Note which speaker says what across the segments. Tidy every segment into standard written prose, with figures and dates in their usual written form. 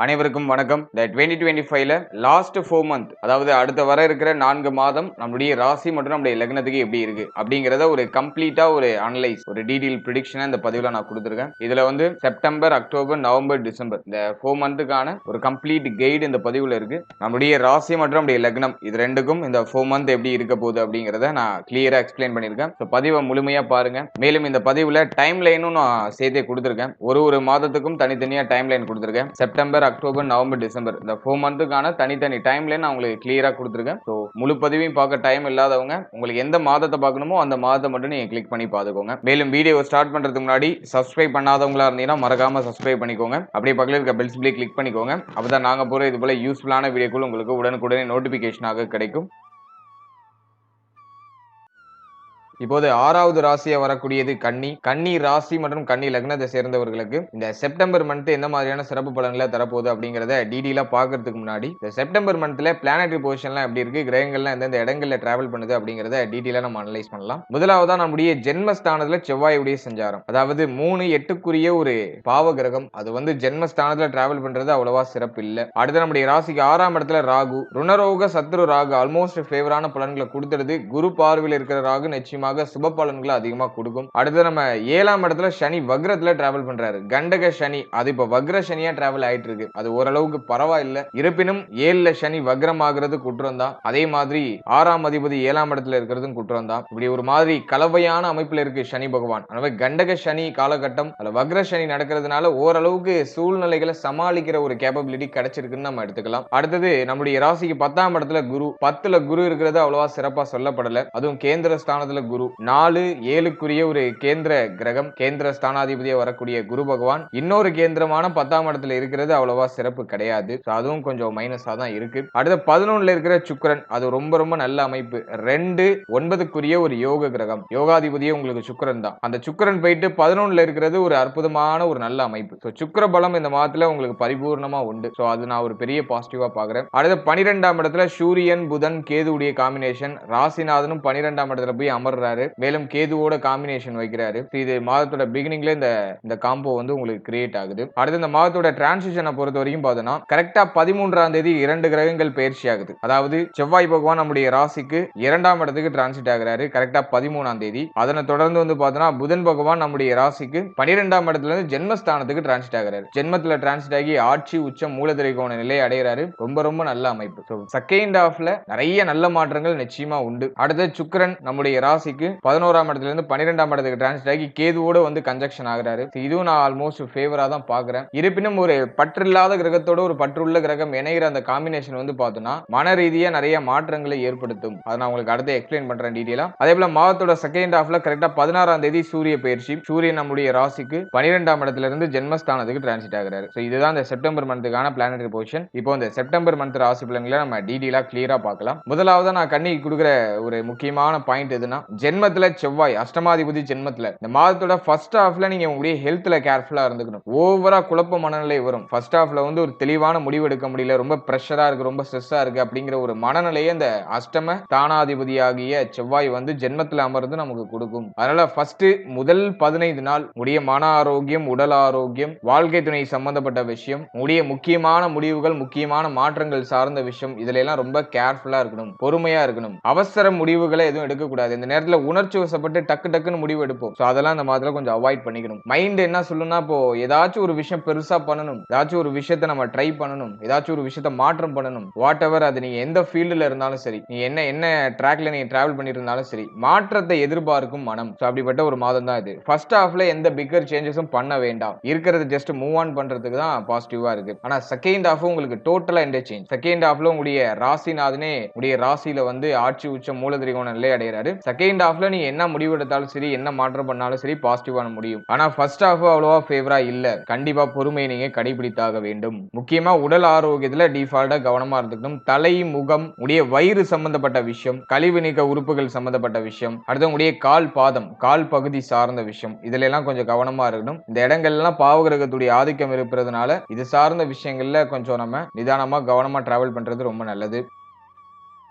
Speaker 1: அனைவருக்கும் வணக்கம். இந்த 2025ல லாஸ்ட் 4 மந்த், அதாவது அடுத்த வர இருக்கிற 4 மாதம் நம்மளுடைய ராசி மற்றும் நம்முடைய லக்னத்துக்கு எப்படி இருக்கு அப்படிங்கறத ஒரு கம்ப்ளீட்டா ஒரு அனலைஸ், ஒரு டீடைல் ப்ரெடிக்ஷனை இந்த பதிவுல நான் கொடுத்திருக்கேன். இதுல வந்து செப்டம்பர், அக்டோபர், நவம்பர், டிசம்பர் இந்த 4 மந்த்துக்கான ஒரு கம்ப்ளீட் கைடு இந்த பதிவுல இருக்கு. நம்மளுடைய ராசி மற்றும் நம்முடைய லக்னம் இது ரெண்டுக்கும் இந்த 4 மந்த் எப்படி இருக்க போகுது அப்படிங்கறத நான் கிளியரா எக்ஸ்பிளைன் பண்ணிருக்கேன். பதிவை முழுமையா பாருங்க. மேலும் இந்த பதிவுல டைம் லைனும் நான் சேர்த்தே கொடுத்திருக்கேன். ஒரு மாதத்துக்கும் தனித்தனியா டைம் லைன் கொடுத்திருக்கேன். செப்டம்பர், அக்டோபர், நவம்பர், டிசம்பர் இந்த 4 மந்த்துக்கான தனித்தனி டைம் லைன் நான் உங்களுக்கு கிளியரா கொடுத்திருக்கேன். ஸோ முழு பதிவையும் பார்க்க டைம் இல்லாதவங்க உங்களுக்கு எந்த மாதத்தை பார்க்கணுமோ அந்த மாதத்தை மட்டும் நீங்க கிளிக் பண்ணி பார்த்துக்கோங்க. மேலும் வீடியோ ஸ்டார்ட் பண்றதுக்கு முன்னாடி சப்ஸ்கிரைப் பண்ணாதவங்களா இருந்தீங்கன்னா மறக்காம சப்ஸ்கிரைப் பண்ணிக்கோங்க. அப்படியே பக்கத்தில் இருக்க பெல் சிம்பிளை கிளிக் பண்ணிக்கோங்க. அப்பதான் நாங்க போற இது போல யூஸ்ஃபுல்லான வீடியோக்கள் உங்களுக்கு உடனுக்குடனே நோட்டிபிகேஷனாக கிடைக்கும். இப்போது 6வது ராசியா வரக்கூடியது கன்னி. கன்னி ராசி மற்றும் கன்னி லக்னத்தை சேர்ந்தவர்களுக்கு இந்த செப்டம்பர் மந்த் எந்த மாதிரியான சிறப்பு பலன்களை தரப்போகுது அப்படிங்கறத டீடைலா பாக்குறதுக்கு முன்னாடி இந்த செப்டம்பர் மந்த்ல பிளானட்டரி பொசிஷன்லாம் எப்படி இருக்கு, கிரகங்கள்லாம் எந்தெந்த இடங்கள்ல டிராவல் பண்ணுது அப்படிங்கறத டீடைலா நம்ம அனலைஸ் பண்ணலாம். முதலாவதா நம்முடைய ஜென்மஸ்தானத்துல செவ்வாயுடைய சஞ்சாரம், அதாவது 3-8க்குரிய ஒரு பாவ கிரகம், அது வந்து ஜென்மஸ்தானத்துல டிராவல் பண்றது அவ்வளவா சிறப்பு இல்ல. அடுத்து நம்முடைய ராசிக்கு 6ஆம் இடத்துல ராகு, ருணரோக சத்ரு ராகு ஆல்மோஸ்ட் ஃபேவரான பலன்களை கொடுத்துடுது. குரு பார்வையில் இருக்கிற ராகு நிச்சயமா சுப பலன்களை அதிகமா கொடுக்கும். அடுத்து நம்ம 7ஆம் இடத்துல சனி வக்ரத்துல டிராவல் பண்றாரு. கண்டக சனி அது இப்ப வக்ர சனியா டிராவல் ஆயிட்டு இருக்கு. அது ஓரளவுக்கு பரவாயில்ல. இருப்பினும் 7ல சனி வக்ரம் ஆகிறது குற்றம் தான். அதே மாதிரி 6ஆம் அதிபதி 7ஆம் இடத்துல இருக்கிறதும் குற்றம் தான். இப்படி ஒரு மாதிரி கலவையான அமைப்புல இருக்கு சனி பகவான். எனவே கண்டக சனி காலகட்டம் அல்ல வக்ர சனி நடக்கிறதுனால ஓரளவுக்கு சூழ்நிலைகளை சமாளிக்கிற ஒரு கேப்பபிலிட்டி கிடைச்சிருக்குன்னு நம்ம எடுத்துக்கலாம். அடுத்தது நம்முடைய ராசிக்கு 10ஆம் இடத்துல குரு. 10ல குரு இருக்கிறது அவ்வளவா சிறப்பா சொல்லப்படல. அதுவும் கேந்திர ஸ்தானத்துல குரு 4-7க்குரிய ஒரு கேந்திர கிரகம், கேந்திர ஸ்தானாதிபதியா வரக்கூடிய குரு பகவான் இன்னொரு கேந்திரமான 10ஆம் இடத்துல இருக்கிறது அவ்வளவா சிறப்பு கிடையாது. அதுவும் கொஞ்சம் மைனஸா தான் இருக்கு. அடுத்து 11ல இருக்கிற சுக்கிரன், அது ரொம்ப ரொம்ப நல்ல அமைப்பு. 2-9க்குரிய ஒரு யோக கிரகம், யோகாதிபதியே உங்களுக்கு சுக்கிரன் தான். அந்த சுக்கிரன் போயிட்டு 11ல இருக்கிறது ஒரு அற்புதமான ஒரு நல்ல அமைப்பு. சுக்கிர பலம் இந்த மாதத்துல உங்களுக்கு பரிபூர்ணமா உண்டு. அது நான் ஒரு பெரிய பாசிட்டிவா பாக்குறேன். அடுத்து 12ஆம் இடத்துல சூரியன் புதன் கேதுவுடைய காம்பினேஷன், ராசிநாதனும் 12ஆம் இடத்துல போய் அமர்றாரு. மேலும் கேதுவோட காம்பினேஷன் வைக்கிறாரு. இது மாதத்தோட பிகினிங்ல இந்த காம்போ வந்து உங்களுக்கு கிரியேட் ஆகுது. அடுத்து இந்த மாதத்தோட டிரான்சிஷனை பொறுத்த வரைக்கும் பார்த்தோம்னா கரெக்டா 13ஆம் தேதி 2 கிரகங்கள் பயிற்சி ஆகுது. அதாவது செவ்வாய் பகவான் நம்முடைய ராசிக்கு 2ஆம் இடத்துக்கு டிரான்சிட் ஆகிறாரு கரெக்டா 13ஆம் தேதி. அதனை தொடர்ந்து வந்து பார்த்தோம்னா புதன் பகவான் நம்முடைய ராசிக்கு 12ஆம் இடத்துல இருந்து ஜென்மஸ்தானத்துக்கு டிரான்சிட் ஆகிறாரு. ஜென்மத்துல டிரான்சிட் ஆகி ஆட்சி உச்சம் மூலதிரைகோண நிலை அடைகிறாரு. ரொம்ப ரொம்ப நல்ல அமைப்பு. செகண்ட் ஹாஃப்ல நிறைய நல்ல மாற்றங்கள் நிச்சயமா உண்டு. அடுத்து சுக்கிரன் நம்முடைய ராசிக்கு 11ஆம் இடத்துல இருந்து 12ஆம் இடத்துக்கு டிரான்சிட் ஆகி கேதுவோட வந்து கன்ஜக்ஷன் ஆகிறாரு. இதுவும் நான் ஆல்மோஸ்ட் ஃபேவரா தான் பாக்குறேன். இருப்பினும் ஒரு பற்றில்லாத கிரகத்தோட ஒரு பற்றுள்ள கிரகம் இணைகிற அந்த காம்பினேஷன் வந்து பார்த்தோம்னா மன ரீதியா நிறைய மாற்றங்களை ஏற்படுத்தும். அதை நான் உங்களுக்கு அடுத்து எக்ஸ்பிளைன் பண்றேன் டீடைலா. அதே போல மாதத்தோட செகண்ட் ஹாஃப்ல கரெக்டா 16ஆம் தேதி சூரிய பயிற்சி. சூரியன் நம்முடைய ராசிக்கு 12ஆம் இடத்துல இருந்து ஜென்மஸ்தானத்துக்கு டிரான்சிட் ஆகிறாரு. இதுதான் இந்த செப்டம்பர் மந்த்துக்கான பிளானட்டரி பொசிஷன். இப்போ இந்த செப்டம்பர் மந்த் ராசி பலன்களை நம்ம டீடைலா கிளியரா பார்க்கலாம். முதலாவது நான் கண்ணிக்கு கொடுக்குற ஒரு முக்கியமான பாயிண்ட் எதுனா ஜென்மத்துல செவ்வாய் அஷ்டமாதிபதி ஜென்மத்துல இந்த மாதத்தோட ஃபர்ஸ்ட் ஹாஃப்ல நீங்க உங்களுடைய ஹெல்த்ல கேர்ஃபுல்லா இருந்துக்கணும். ஓவரா குழப்ப மனநிலை வரும். ஃபர்ஸ்ட் ஹாஃப்ல வந்து ஒரு தெளிவான முடிவு எடுக்க முடியல, ரொம்ப பிரஷரா இருக்கு, ரொம்ப ஸ்ட்ரெஸ்ஸா இருக்கு அப்படிங்கிற ஒரு மனநிலையை இந்த அஷ்டம தானாதிபதியாகிய செவ்வாய் வந்து ஜென்மத்துல அமர்ந்து நமக்கு கொடுக்கும். அதனால ஃபர்ஸ்ட் முதல் 15 நாள் உடைய மன ஆரோக்கியம், உடல் ஆரோக்கியம், வாழ்க்கை துணை சம்பந்தப்பட்ட விஷயம், உடைய முக்கியமான முடிவுகள், முக்கியமான மாற்றங்கள் சார்ந்த விஷயம், இதுல எல்லாம் ரொம்ப கேர்ஃபுல்லா இருக்கணும், பொறுமையா இருக்கணும். அவசர முடிவுகளை எதுவும் எடுக்க கூடாது. இந்த நேரத்துல உணர்ச்சி வசப்பட்டு டக்குன்னு முடிவு எடுப்போம். அதெல்லாம் இந்த மாதிரி கொஞ்சம் அவாய்ட் பண்ணிக்கணும். மைண்ட் என்ன சொல்லுன்னா இப்போ ஏதாச்சும் ஒரு விஷயம் பெருசா பண்ணணும், ஏதாச்சும் ஒரு விஷயத்தை நம்ம ட்ரை பண்ணணும், ஏதாச்சும் ஒரு விஷயத்தை மாற்றம் பண்ணணும், வாட் எவர் அது நீங்க எந்த ஃபீல்டுல இருந்தாலும் சரி, நீ என்ன ட்ராக்ல நீங்க டிராவல் பண்ணிட்டு இருந்தாலும் சரி, மாற்றத்தை எதிர்பார்க்கும் மனம். அப்படிப்பட்ட ஒரு மாதம் தான் இது. ஃபர்ஸ்ட் ஹாஃப்ல எந்த பிக்கர் சேஞ்சஸும் பண்ண வேண்டாம். இருக்கிறது ஜஸ்ட் மூவ் ஆன் பண்றதுக்கு தான் பாசிட்டிவா இருக்கு. ஆனா செகண்ட் ஹாஃப் உங்களுக்கு டோட்டலா இன்டர்சேஞ்ச். செகண்ட் ஹாஃப்ல உங்களுடைய ராசிநாதனே உங்களுடைய ராசியில வந்து ஆட்சி உச்சம் மூலதிரைகோண நிலை அடைகிறாரு. செகண்ட் ஹாஃப்ல நீ என்ன முடிவு எடுத்தாலும் சரி, என்ன மாற்றம் பண்ணாலும் சரி பாசிட்டிவான முடியும். ஆனா ஃபர்ஸ்ட் ஹாஃப் அவ்வளவா ஃபேவரா இல்ல. கண்டிப்பா பொறுமையை நீங்க கடைபிடித்தாக வேண்டும். முக்கியமா உடல் ஆரோக்கியத்துல டிஃபால்ட்டா கவனமா இருந்துக்கணும். தலை, முகம், உடைய வயிறு சம்பந்தப்பட்ட விஷயம், கழிவு நீக்க உறுப்புகள் சம்பந்தப்பட்ட விஷயம், அடுத்து உடைய கால் பாதம், கால் பகுதி சார்ந்த விஷயம், இதுல எல்லாம் கொஞ்சம் கவனமா இருக்கணும். இந்த இடங்கள் எல்லாம் பாவகிரகத்துடைய ஆதிக்கம் இருப்பதனால இது சார்ந்த விஷயங்கள்ல கொஞ்சம் நம்ம நிதானமா கவனமா டிராவல் பண்றது ரொம்ப நல்லது.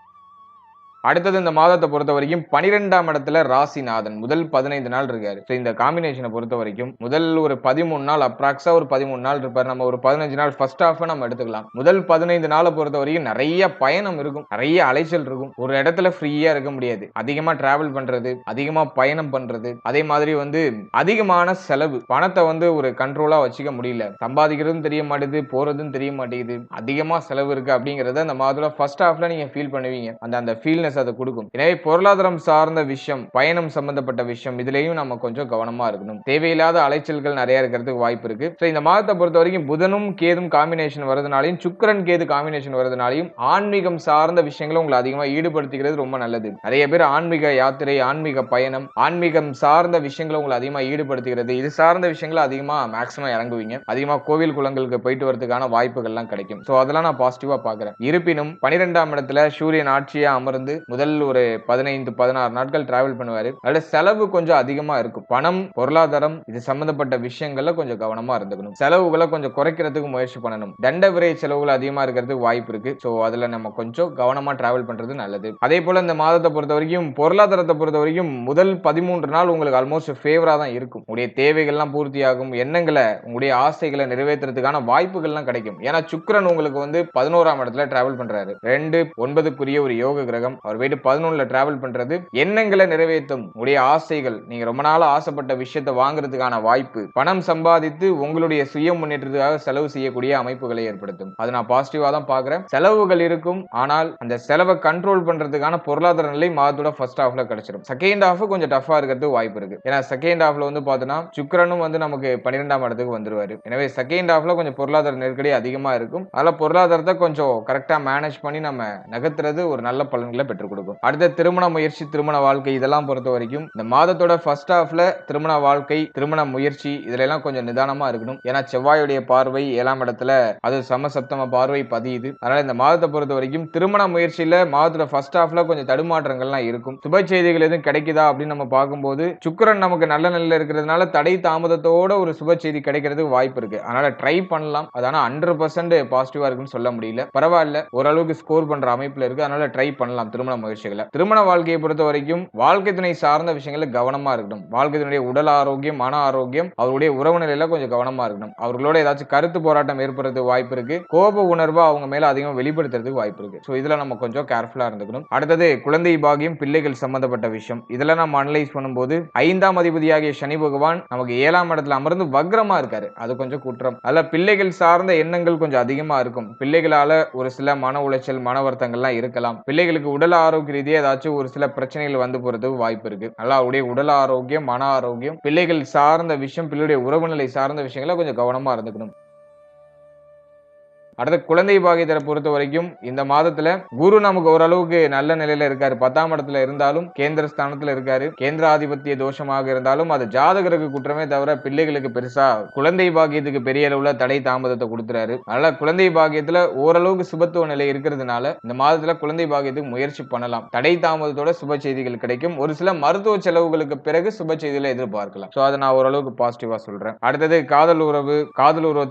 Speaker 1: அடுத்தது இந்த மாதத்தை பொறுத்த வரைக்கும் 12ஆம் இடத்துல ராசிநாதன் முதல் 15 நாள் இருக்காரு. இந்த காம்பினேஷனை பொறுத்த வரைக்கும் முதல் ஒரு 13 நாள் அப்ராக்ஸா ஒரு 13 நாள் இருப்பாரு. நம்ம ஒரு 15 நாள் ஃபர்ஸ்ட் ஹாஃப் நம்ம எடுத்துக்கலாம். முதல் 15 நாளை பொறுத்த வரைக்கும் நிறைய பயணம் இருக்கும், நிறைய அலைச்சல் இருக்கும். ஒரு இடத்துல ஃப்ரீயா இருக்க முடியாது. அதிகமா டிராவல் பண்றது, அதிகமா பயணம் பண்றது, அதே மாதிரி அதிகமான செலவு, பணத்தை ஒரு கண்ட்ரோலா வச்சுக்க முடியல. சம்பாதிக்கிறதும் தெரிய மாட்டேது, போறதும் தெரிய மாட்டேங்குது. அதிகமா செலவு இருக்கு அப்படிங்கறத அந்த மாதத்துல ஃபர்ஸ்ட் ஹாஃப்ல நீங்க ஃபீல் பண்ணுவீங்க. அந்த ஃபீல்னஸ் அதை கொடுக்கும். எனவே பொருளாதாரம் சார்ந்த விஷயம், பயணம் சம்பந்தப்பட்ட விஷயம், இதுலயும் நம்ம கொஞ்சம் கவனமா இருக்கணும். தேவையில்லாத அலைச்சல்கள் நிறைய இருக்கிறதுக்கு வாய்ப்பு இருக்கு. இந்த மாதத்தை பொறுத்த வரைக்கும் புதனும் கேதும் காம்பினேஷன் வரதுனாலையும், சுக்கிரன் கேது காம்பினேஷன் வரதுனாலையும் ஆன்மீகம் சார்ந்த விஷயங்களை உங்களை அதிகமா ஈடுபடுத்திக்கிறது ரொம்ப நல்லது. நிறைய பேர் ஆன்மீக யாத்திரை, ஆன்மீக பயணம், ஆன்மீகம் சார்ந்த விஷயங்களை உங்களை அதிகமா ஈடுபடுத்திக்கிறது, இது சார்ந்த விஷயங்களை அதிகமா மேக்ஸிமம் இறங்குவீங்க. அதிகமா கோவில் குளங்களுக்கு போயிட்டு வரதுக்கான வாய்ப்புகள்லாம் கிடைக்கும். சோ அதெல்லாம் நான் பாசிட்டிவா பாக்குறேன். இருப்பினும் 12ஆம் இடத்துல சூரியன் ஆட்சியா அமர்ந்து முதல் ஒரு 15-16 நாட்கள் டிராவல் பண்ணுவாரு. அதோட செலவு கொஞ்சம் அதிகமா இருக்கும். பணம், பொருளாதாரம் இது சம்பந்தப்பட்ட விஷயங்கள்ல கொஞ்சம் கவனமா இருந்துக்கணும். செலவுகளை கொஞ்சம் குறைக்கிறதுக்கு முயற்சி பண்ணணும். தண்ட விரை செலவுகள் அதிகமா இருக்கிறதுக்கு வாய்ப்பு இருக்கு. சோ அதுல நம்ம கொஞ்சம் கவனமா டிராவல் பண்றது நல்லது. அதே போல இந்த மாதத்தை பொறுத்த வரைக்கும் பொருளாதாரத்தை பொறுத்த வரைக்கும் முதல் 13 நாள் உங்களுக்கு ஆல்மோஸ்ட் ஃபேவரா தான் இருக்கும். உங்களுடைய தேவைகள்லாம் பூர்த்தியாகும். எண்ணங்களை, உங்களுடைய ஆசைகளை நிறைவேற்றுறதுக்கான வாய்ப்புகள்லாம் கிடைக்கும். ஏன்னா சுக்கிரன் உங்களுக்கு 11ஆம் இடத்துல டிராவல் பண்றாரு. 2-9க்குரிய ஒரு யோக கிரகம். அவர் போயிட்டு 11ல டிராவல் பண்றது எண்ணங்களை நிறைவேற்றும். உங்களுடைய ஆசைகள், நீங்க ரொம்ப நாளா ஆசைப்பட்ட விஷயத்தை வாங்குறதுக்கான வாய்ப்பு, பணம் சம்பாதித்து உங்களுடைய சுய முன்னேற்றத்துக்காக செலவு செய்யக்கூடிய அமைப்புகளை ஏற்படுத்தும். அது நான் பாசிட்டிவா தான் பாக்குறேன். செலவுகள் இருக்கும், ஆனால் அந்த செலவை கண்ட்ரோல் பண்றதுக்கான பொருளாதார நிலை மாதத்தோட ஃபர்ஸ்ட் ஹாஃப்ல கிடைச்சிடும். செகண்ட் ஹாஃப் கொஞ்சம் டஃபா இருக்கிறதுக்கு வாய்ப்பு இருக்கு. ஏன்னா செகண்ட் ஹாஃப்ல பாத்தீங்கன்னா சுக்கிரனும் நமக்கு 12ஆம் இடத்துக்கு வந்துருவாரு. எனவே செகண்ட் ஹாஃப்ல கொஞ்சம் பொருளாதார நெருக்கடி அதிகமா இருக்கும். அதனால பொருளாதாரத்தை கொஞ்சம் கரெக்டா மேனேஜ் பண்ணி நம்ம நகர்த்துறது ஒரு நல்ல பலன்களை பெற்றுக் கொடுக்கும். அடுத்த திருமண முயற்சி, திருமண வாழ்க்கை இதெல்லாம் பொறுத்த வரைக்கும் இந்த மாதத்தோட ஃபர்ஸ்ட் ஹாஃப்ல திருமண வாழ்க்கை, திருமண முயற்சி இதுல எல்லாம் கொஞ்சம் நிதானமா இருக்கணும். ஏன்னா செவ்வாயுடைய பார்வை 7ஆம் இடத்துல, அது சமசப்தம பார்வை பதியுது. அதனால இந்த மாதத்தை பொறுத்த வரைக்கும் திருமண முயற்சியில மாதத்தோட ஃபர்ஸ்ட் ஹாஃப்ல கொஞ்சம் தடுமாற்றங்கள்லாம் இருக்கும். சுப செய்திகள் எதுவும் கிடைக்குதா அப்படின்னு நம்ம பார்க்கும்போது சுக்கிரன் நமக்கு நல்ல நிலையில இருக்கிறதுனால தடை தாமதத்தோட ஒரு சுப செய்தி கிடைக்கிறதுக்கு வாய்ப்பு இருக்கு. அதனால ட்ரை பண்ணலாம். அதான 100% பாசிட்டிவா இருக்குன்னு சொல்ல முடியல. பரவாயில்ல, ஓரளவுக்கு ஸ்கோர் பண்ற அமைப்புல இருக்கு. அதனால ட்ரை பண்ணலாம் திருமண முயற்சிகளை. திருமண வாழ்க்கையை பொறுத்த வரைக்கும் வாழ்க்கை துணை சார்ந்த விஷயங்களை கவனமா இருக்கணும். வாழ்க்கை துணையுடைய உடல் ஆரோக்கியம், மன ஆரோக்கியம், அவருடைய உறவு நிலையில கொஞ்சம் கவனமா இருக்கணும். அவர்களோட ஏதாச்சும் கருத்து போராட்டம் ஏற்படுறதுக்கு வாய்ப்பு இருக்கு. கோப உணர்வு அவங்க மேல அதிகம் வெளிப்படுத்துறதுக்கு வாய்ப்பு இருக்கு. சோ இதுல நம்ம கொஞ்சம் கேர்ஃபுல்லா இருந்துக்கணும். அடுத்தது குழந்தை பாகியம், பிள்ளைகள் சம்பந்தப்பட்ட விஷயம். இதெல்லாம் நம்ம அனலைஸ் பண்ணும்போது 5ஆம் அதிபதியாகிய சனி பகவான் நமக்கு 7ஆம் இடத்துல அமர்ந்து வக்ரமா இருக்காரு. அது கொஞ்சம் குற்றம். அதுல பிள்ளைகள் சார்ந்த எண்ணங்கள் கொஞ்சம் அதிகமா இருக்கும். பிள்ளைகளால ஒரு சில மன உளைச்சல், மன வருத்தங்கள்லாம் இருக்கலாம். பிள்ளைகளுக்கு உடல் ஆரோக்கிய ரீதியா ஏதாச்சும் ஒரு சில பிரச்சனைகள் வந்து போறதுக்கு வாய்ப்பு இருக்கு. நல்லா அவருடைய உடல் ஆரோக்கியம், மன ஆரோக்கியம், பிள்ளைகள் சார்ந்த விஷயம், பிள்ளையுடைய உறவு நிலை சார்ந்த விஷயங்களை கொஞ்சம் கவனமா இருந்துக்கணும். அடுத்த குழந்தை பாகியத்தை பொறுத்த வரைக்கும் இந்த மாதத்துல குரு நமக்கு ஓரளவுக்கு நல்ல நிலையில இருக்காரு. 10ஆம் இடத்துல இருந்தாலும் கேந்திர ஸ்தானத்துல இருக்காரு. கேந்திராதிபத்திய தோஷமாக இருந்தாலும் அது ஜாதகருக்கு குற்றமே தவிர பிள்ளைகளுக்கு பெருசா குழந்தை பாகியத்துக்கு பெரிய அளவுல தடை தாமதத்தை கொடுத்துறாரு. அதனால குழந்தை பாகியத்துல ஓரளவுக்கு சுபத்துவ நிலை இருக்கிறதுனால இந்த மாதத்துல குழந்தை பாகியத்துக்கு முயற்சி பண்ணலாம். தடை தாமதத்தோட சுப செய்திகள் கிடைக்கும். ஒரு சில மருத்துவ செலவுகளுக்கு பிறகு சுப செய்திகளை எதிர்பார்க்கலாம். சோ அதை நான் ஓரளவுக்கு பாசிட்டிவா சொல்றேன். அடுத்தது காதல் உறவு,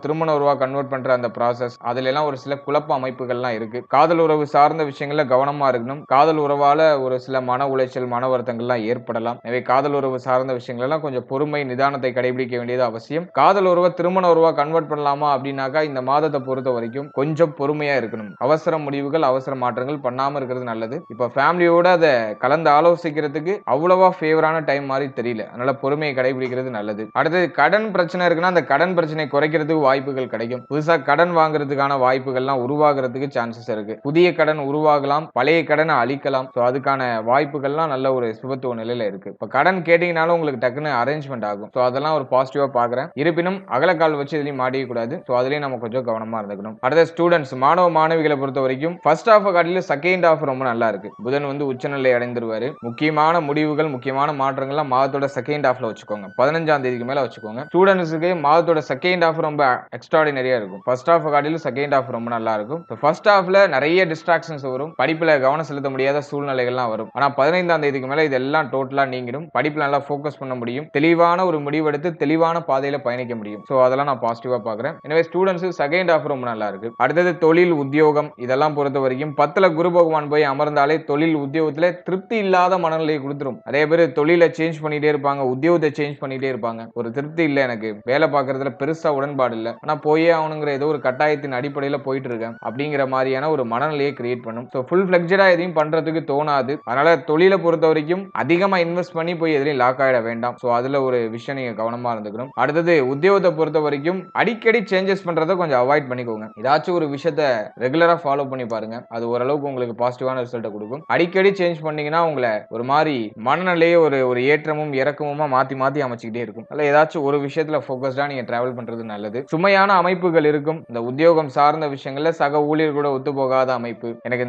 Speaker 1: திருமண உறவா கன்வெர்ட் பண்ற அந்த ப்ராசஸ், அதுல எல்லாம் ஒரு சில குழப்ப அமைப்புகள்லாம் இருக்கு. காதல் உறவு சார்ந்த விஷயங்கள்ல கவனமா இருக்கணும். காதல் உறவால ஒரு சில மன உளைச்சல், மன வருத்தங்கள்லாம் ஏற்படலாம். எனவே காதல் உறவு சார்ந்த விஷயங்கள் எல்லாம் கொஞ்சம் பொறுமை, நிதானத்தை கடைபிடிக்க வேண்டியது அவசியம். காதல் உறவை திருமண உறவா கன்வெர்ட் பண்ணலாமா அப்படின்னாக்கா இந்த மாதத்தை பொறுத்த வரைக்கும் கொஞ்சம் பொறுமையா இருக்கணும். அவசர முடிவுகள், அவசர மாற்றங்கள் பண்ணாம இருக்கிறது நல்லது. இப்ப ஃபேமிலியோட அதை கலந்து ஆலோசிக்கிறதுக்கு அவ்வளவா ஃபேவரான டைம் மாதிரி தெரியல. அதனால பொறுமையை கடைபிடிக்கிறது நல்லது. அடுத்தது கடன் பிரச்சனை இருக்குன்னா அந்த கடன் பிரச்சனை குறைக்கிறதுக்கு வாய்ப்புகள் கிடைக்கும். புதுசா கடன் வாங்குறதுக்கான வாய்ப்புகள்லாம் உருவாகிறதுக்கு சான்சஸ் இருக்கு. புதிய கடன் உருவாகலாம், பழைய கடனை அழிக்கலாம். சோ அதுக்கான வாய்ப்புகள்லாம் நல்ல ஒரு சுபத்துவ நிலையில இருக்கு. இப்ப கடன் கேட்டீங்கனாலும் உங்களுக்கு டக்குன்னு அரேஞ்ச்மெண்ட் ஆகும். சோ அதெல்லாம் ஒரு பாசிட்டிவா பாக்குறேன். இருப்பினும் அகலக்கால் வச்சு இதுலயும் மாட்டிக்க கூடாது. சோ அதுலயும் நம்ம கொஞ்சம் கவனமா இருந்துக்கணும். அடுத்த ஸ்டூடெண்ட்ஸ், மாணவ மாணவிகளை பொறுத்த வரைக்கும் ஃபர்ஸ்ட் ஹாஃப் காட்டிலும் செகண்ட் ஹாஃப் ரொம்ப நல்லா இருக்கு. புதன் உச்சநிலை அடைந்துருவாரு. முக்கியமான முடிவுகள், முக்கியமான மாற்றங்கள்லாம் மாதத்தோட செகண்ட் ஹாஃப்ல வச்சுக்கோங்க. 15ஆம் தேதிக்கு மேல வச்சுக்கோங்க. ஸ்டூடெண்ட்ஸுக்கு மாதத்தோட செகண்ட் ஹாஃப் ரொம்ப எக்ஸ்ட்ராடினரியா இருக்கும். ஃபர்ஸ்ட் ஹாஃப் காட்டிலும் செகண்ட் ஹாஃப் ரொம்ப நல்லா இருக்கும். ஃபர்ஸ்ட் ஹாஃப்ல நிறைய டிஸ்ட்ராக்ஷன்ஸ் வரும், படிப்புல கவனம் செலுத்த முடியாத சூழ்நிலைகள்லாம் வரும். ஆனா 15ஆம் தேதிக்கு மேல இதெல்லாம் டோட்டலா நீங்கிடும், படிப்புல நல்லா ஃபோக்கஸ் பண்ண முடியும், தெளிவான ஒரு முடிவெடுத்து தெளிவான பாதையில பயணிக்க முடியும். சோ அதெல்லாம் நான் பாசிட்டிவா பாக்குறேன். எனவே ஸ்டூடெண்ட்ஸ் செகண்ட் ஹாஃப் ரொம்ப நல்லா இருக்கு. அடுத்தது தொழில் உத்தியோகம் இதெல்லாம் பொறுத்த வரைக்கும் 10ல குரு பகவான் போய் அமர்ந்தாலே தொழில் உத்தியோகத்துல திருப்தி இல்லாத மனநிலையை கொடுத்துரும். நிறைய பேர் தொழிலை சேஞ்ச் பண்ணிட்டே இருப்பாங்க, உத்தியோகத்தை சேஞ்ச் பண்ணிட்டே இருப்பாங்க. ஒரு திருப்தி இல்ல, எனக்கு வேலை பார்க்கறதுல பெருசா உடன்பாடு இல்ல, ஆனா போயே ஆகணுங்கிற ஏதோ ஒரு கட்டாயத்தின் அடிப்படையில போயிட்டு இருக்கேன் அப்படிங்கிற மாதிரியான ஒரு மனநிலையை கிரியேட் பண்ணும். சோ ஃபுல் ஃபிளெக்ஜடா எதையும் பண்றதுக்கு தோணாது. அதனால தொழிலை பொறுத்த வரைக்கும் அதிகமா இன்வெஸ்ட் பண்ணி போய் எதுலையும் லாக் ஆயிட வேண்டாம். சோ அதுல ஒரு விஷயம் நீங்க கவனமா இருந்துக்கணும். அடுத்தது உத்தியோகத்தை பொறுத்த வரைக்கும் அடிக்கடி சேஞ்சஸ் பண்றதை கொஞ்சம் அவாய்ட் பண்ணிக்கோங்க. ஏதாச்சும் ஒரு விஷயத்தை ரெகுலரா ஃபாலோ பண்ணி பாருங்க, அது ஓரளவுக்கு உங்களுக்கு பாசிட்டிவான ரிசல்ட்டை கொடுக்கும். அடிக்கடி சேஞ்ச் பண்ணீங்கன்னா உங்களை ஒரு மாதிரி மனநிலையே ஒரு ஏற்றமும் இறக்கமுமா மாத்தி மாத்தி அமைச்சுக்கிட்டே இருக்கும். அதுல ஏதாச்சும் ஒரு விஷயத்துல ஃபோக்கஸ்டா நீங்க டிராவல் பண்றது நல்லது. சுமையான அமைப்புகள் இருக்கும் இந்த உத்தியோகம் சார்ந்த விஷயங்கள்ல, சக ஊழியர் கூட ஒத்து போகாத அமைப்பு, எனக்கு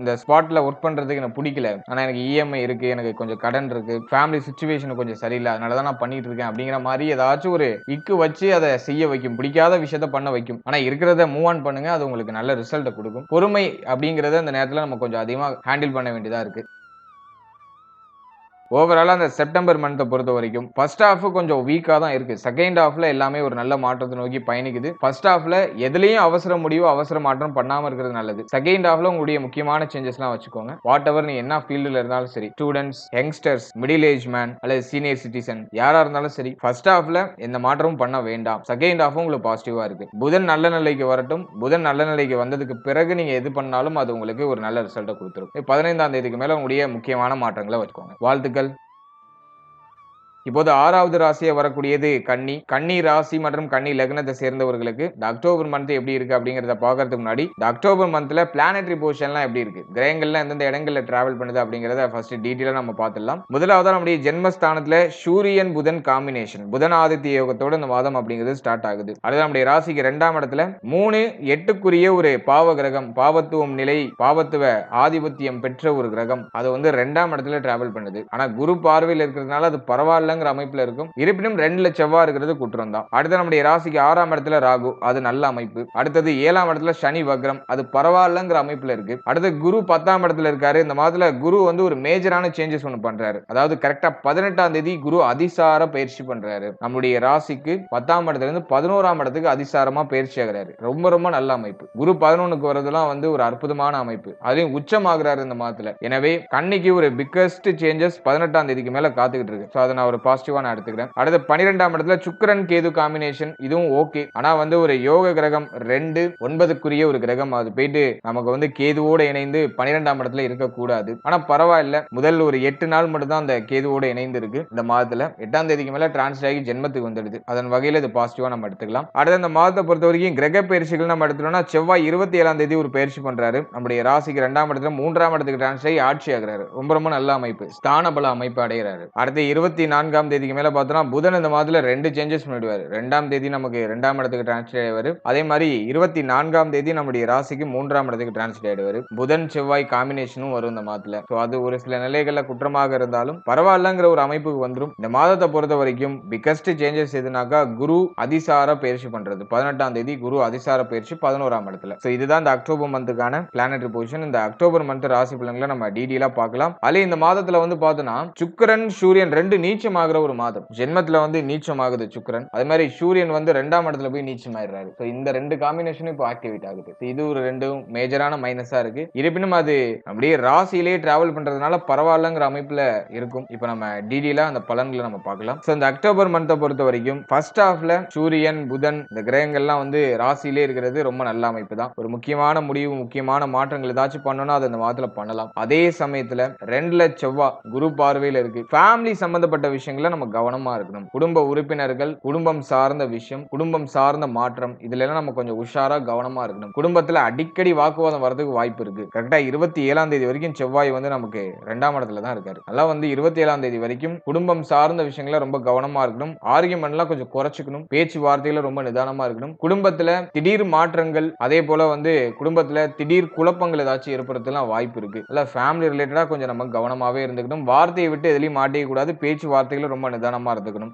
Speaker 1: இந்த ஸ்பாட்ல ஒர்க் பண்றதுக்கு எனக்கு பிடிக்கல, ஆனா எனக்கு இஎம்ஐ இருக்கு, எனக்கு கொஞ்சம் கடன் இருக்கு, ஃபேமிலி சிச்சுவேஷன் கொஞ்சம் சரியில்லை, அதனாலதான் நான் பண்ணிட்டு இருக்கேன் அப்படிங்கிற மாதிரி ஏதாச்சும் ஒரு இக்கு வச்சு அதை செய்ய வைக்கும், பிடிக்காத விஷயத்த பண்ண வைக்கும். ஆனா இருக்கிறத மூவ் ஆன் பண்ணுங்க, அது உங்களுக்கு நல்ல ரிசல்ட் கொடுக்கும். பொறுமை அப்படிங்கறத அந்த நேரத்துல நம்ம கொஞ்சம் அதிகமா ஹேண்டில் பண்ண வேண்டியதா இருக்கு. ஓவராலா அந்த செப்டம்பர் மந்த்தை பொறுத்த வரைக்கும் ஃபர்ஸ்ட் ஹாஃப் கொஞ்சம் வீக்கா தான் இருக்கு. செகண்ட் ஹாஃப்ல எல்லாமே ஒரு நல்ல மாற்றத்தை நோக்கி பயணிக்குது. ஃபர்ஸ்ட் ஹாஃப்ல எதுலயும் அவசர முடிவு அவசர மாற்றம் பண்ணாம இருக்கிறது நல்லது. செகண்ட் ஹாஃப்ல உங்களுடைய முக்கியமான சேஞ்சஸ்லாம் வச்சுக்கோங்க. வாட் எவர் நீ என்ன ஃபீல்டுல இருந்தாலும் சரி, students, youngsters, middle age man அல்லது சீனியர் சிட்டிசன் யாரா இருந்தாலும் சரி, ஃபர்ஸ்ட் ஹாஃப்ல எந்த மாற்றமும் பண்ண வேண்டாம். செகண்ட் ஹாஃப் உங்களுக்கு பாசிட்டிவா இருக்கு. புதன் நல்ல நிலைக்கு வரட்டும். புதன் நல்ல நிலைக்கு வந்ததுக்கு பிறகு நீங்க எது பண்ணாலும் அது உங்களுக்கு ஒரு நல்ல ரிசல்ட்டை கொடுத்துரும். 15ஆம் தேதிக்கு மேல உங்களுடைய முக்கியமான மாற்றங்களை வச்சுக்கோங்க. வாழ்த்துக்கள். இப்போது 6வது ராசியா வரக்கூடியது கன்னி. கன்னி ராசி மற்றும் கன்னி லக்னத்தை சேர்ந்தவர்களுக்கு இந்த அக்டோபர் மந்த் எப்படி இருக்கு அப்படிங்கறத பாக்குறதுக்கு முன்னாடி இந்த அக்டோபர் மந்த்ல பிளானட்டரி பொசிஷன்லாம் எப்படி இருக்கு, கிரகங்கள்ல எந்தெந்த இடங்கள்ல டிராவல் பண்ணுது அப்படிங்கறத ஃபர்ஸ்ட் டீடைலா நம்ம பார்த்துடலாம். முதலாவதா நம்முடைய ஜென்மஸ்தானத்துல சூரியன் புதன் காம்பினேஷன், புதன் ஆதித்ய யோகத்தோட இந்த மாதம் அப்படிங்கிறது ஸ்டார்ட் ஆகுது. அடுத்து நம்முடைய ராசிக்கு 2ஆம் இடத்துல 3 8க்குரிய ஒரு பாவ கிரகம், பாவத்துவம் நிலை, பாவத்துவ ஆதிபத்தியம் பெற்ற ஒரு கிரகம், அது வந்து 2ஆம் இடத்துல டிராவல் பண்ணுது. ஆனா குரு பார்வையில் இருக்கிறதுனால அது பரவாயில்ல அமைப்புல இருக்கும். இருப்பினும் 2ல செவ்வாய் இருக்கிறது குற்றம் தான். அடுத்து நம்முடைய ராசிக்கு 6ஆம் இடத்துல ராகு, அது நல்ல அமைப்பு. அடுத்தது 7ஆம் இடத்துல சனி வக்ரம், அது பரவாயில்லங்கிற அமைப்புல இருக்கு. அடுத்து குரு 10ஆம் இடத்துல இருக்காரு. இந்த மாதத்துல குரு வந்து ஒரு மேஜரான சேஞ்சஸ் ஒன்னு பண்றாரு. அதாவது கரெக்டா 18ஆம் தேதி குரு அதிசார பயிற்சி பண்றாரு. நம்முடைய ராசிக்கு 10ஆம் இடத்துல இருந்து 11ஆம் இடத்துக்கு அதிசாரமா பயிற்சி ஆகிறாரு. ரொம்ப ரொம்ப நல்ல அமைப்பு. குரு 11க்கு வரதெல்லாம் வந்து ஒரு அற்புதமான அமைப்பு. அதுலயும் உச்சமாகிறாரு இந்த மாதத்துல. எனவே கன்னிக்கு ஒரு பிக்கஸ்ட் சேஞ்சஸ் 18ஆம் தேதிக்கு மேல காத்துக்கிட்டு இருக்கு. சோ அதை நான் ஒரு பாசிட்டிவா நான் எடுத்துக்கிறேன். அடுத்து 12ஆம் இடத்துல சுக்கிரன் கேது காம்பினேஷன், இதுவும் ஓகே. ஆனா வந்து ஒரு யோக கிரகம் 2 9க்குரிய ஒரு கிரகம், அது போயிட்டு நமக்கு வந்து கேதுவோட இணைந்து 12ஆம் இடத்துல இருக்கக்கூடாது. ஆனா பரவாயில்ல, முதல் ஒரு 8 நாள் மட்டும் தான் அந்த கேதுவோட இணைந்து இருக்கு இந்த மாதத்துல. 8ஆம் தேதிக்கு மேல டிரான்ஸ்ஃபர் ஆகி ஜென்மத்துக்கு வந்துடுது. அதன் வகையில இது பாசிட்டிவா நம்ம எடுத்துக்கலாம். அடுத்து அந்த மாதத்தை பொறுத்த வரைக்கும் கிரக பயிற்சிகள் நம்ம எடுத்துட்டோம்னா செவ்வாய் 27ஆம் தேதி ஒரு பயிற்சி பண்றாரு. நம்முடைய ராசிக்கு 2ஆம் இடத்துல 3ஆம் இடத்துக்கு டிரான்ஸ்ஃபர் ஆகி ஆட்சி ஆகிறாரு. ரொம்ப ரொம்ப நல்ல அமைப்பு, ஸ்தான பல அமைப்பு அடைகிறாரு. அடுத்து 24ஆம் தேதிக்கு மேல பார்த்தோம்னா புதன் இந்த மாதத்துல 2 சேஞ்சஸ் பண்ணிடுவாரு. 2ஆம் தேதி நமக்கு 2ஆம் இடத்துக்கு டிரான்ஸ்ஃபர் ஆயிடுவாரு. அதே மாதிரி 24ஆம் தேதி நம்முடைய ராசிக்கு 3ஆம் இடத்துக்கு டிரான்ஸ்ஃபர் ஆயிடுவாரு. புதன் செவ்வாய் காம்பினேஷனும் வரும் இந்த மாதத்துல. சோ அது ஒரு சில நிலைகள்ல குற்றமாக இருந்தாலும் பரவாயில்லங்கிற ஒரு அமைப்புக்கு வந்துரும். இந்த மாதத்தை பொறுத்த வரைக்கும் பிகஸ்ட் சேஞ்சஸ் எதுனாக்கா குரு அதிசார பயிற்சி பண்றது. 18ஆம் தேதி குரு அதிசார பயிற்சி 11ஆம் இடத்துல. சோ இதுதான் இந்த அக்டோபர் மந்த்துக்கான பிளானட்டரி பொசிஷன். இந்த அக்டோபர் மந்த் ராசி பலன்களை நம்ம டீடைலா பார்க்கலாம். அதுல இந்த மாதத்துல வந்து பார்த்தோம்னா சுக்கிரன் சூரியன் 2 நீச்சமாகிற ஒரு மாதம். ஜென்மத்துல வந்து நீச்சம் ஆகுது சுக்கிரன். அதே மாதிரி சூரியன் வந்து 2ஆம் இடத்துல போய் நீச்சம் ஆயிடுறாரு. சோ இந்த 2 காம்பினேஷனும் இப்போ ஆக்டிவேட் ஆகுது. இது ஒரு 2 மேஜரான மைனஸா இருக்கு. இருப்பினும் அது அப்படியே ராசியிலேயே டிராவல் பண்றதுனால பரவாயில்லங்கிற அமைப்புல இருக்கும். இப்போ நம்ம டீடைலா அந்த பலன்களை நம்ம பார்க்கலாம். சோ இந்த அக்டோபர் மந்த்தை பொறுத்த வரைக்கும் ஃபர்ஸ்ட் ஹாஃப்ல சூரியன் புதன் இந்த கிரகங்கள்லாம் வந்து ராசியிலே இருக்கிறது ரொம்ப நல்ல அமைப்பு தான். ஒரு முக்கியமான முடிவு, முக்கியமான மாற்றங்கள் ஏதாச்சும் பண்ணணும்னா அது அந்த மாதத்துல பண்ணலாம். அதே சமயத்துல 2ல செவ்வாய் குரு பார்வையில இருக்கு. ஃபேமிலி சம்பந்தப்பட்ட விஷயங்களை நம்ம கவனமா இருக்கணும். குடும்ப உறுப்பினர்கள், குடும்பம் சார்ந்த விஷயம், குடும்பம் சார்ந்த மாற்றம், இதுல எல்லாம் நம்ம கொஞ்சம் உஷாரா கவனமா இருக்கணும். குடும்பத்துல அடிக்கடி வாக்குவாதம் வரதுக்கு வாய்ப்பு இருக்கு. கரெக்டா 27ஆம் தேதி வரைக்கும் செவ்வாய் வந்து நமக்கு 2ஆம் இடத்துல தான் இருக்காரு. அதெல்லாம் வந்து 27ஆம் தேதி வரைக்கும் குடும்பம் சார்ந்த விஷயங்கள ரொம்ப கவனமா இருக்கணும். ஆர்கியூமெண்ட்லாம் கொஞ்சம் குறைச்சிக்கணும். பேச்சுவார்த்தையில ரொம்ப நிதானமா இருக்கணும். குடும்பத்துல திடீர் மாற்றங்கள், அதே போல வந்து குடும்பத்துல திடீர் குழப்பங்கள் ஏதாச்சும் ஏற்படுறதுலாம் வாய்ப்பு இருக்கு. இல்ல ஃபேமிலி ரிலேட்டடா கொஞ்சம் நம்ம கவனமாவே இருந்துக்கணும். வார்த்தையை விட்டு எதுலயும் மாட்டிக்க கூடாது. பேச்சுவார்த்தையில ரொம்ப நிதானமா இருந்துக்கணும்.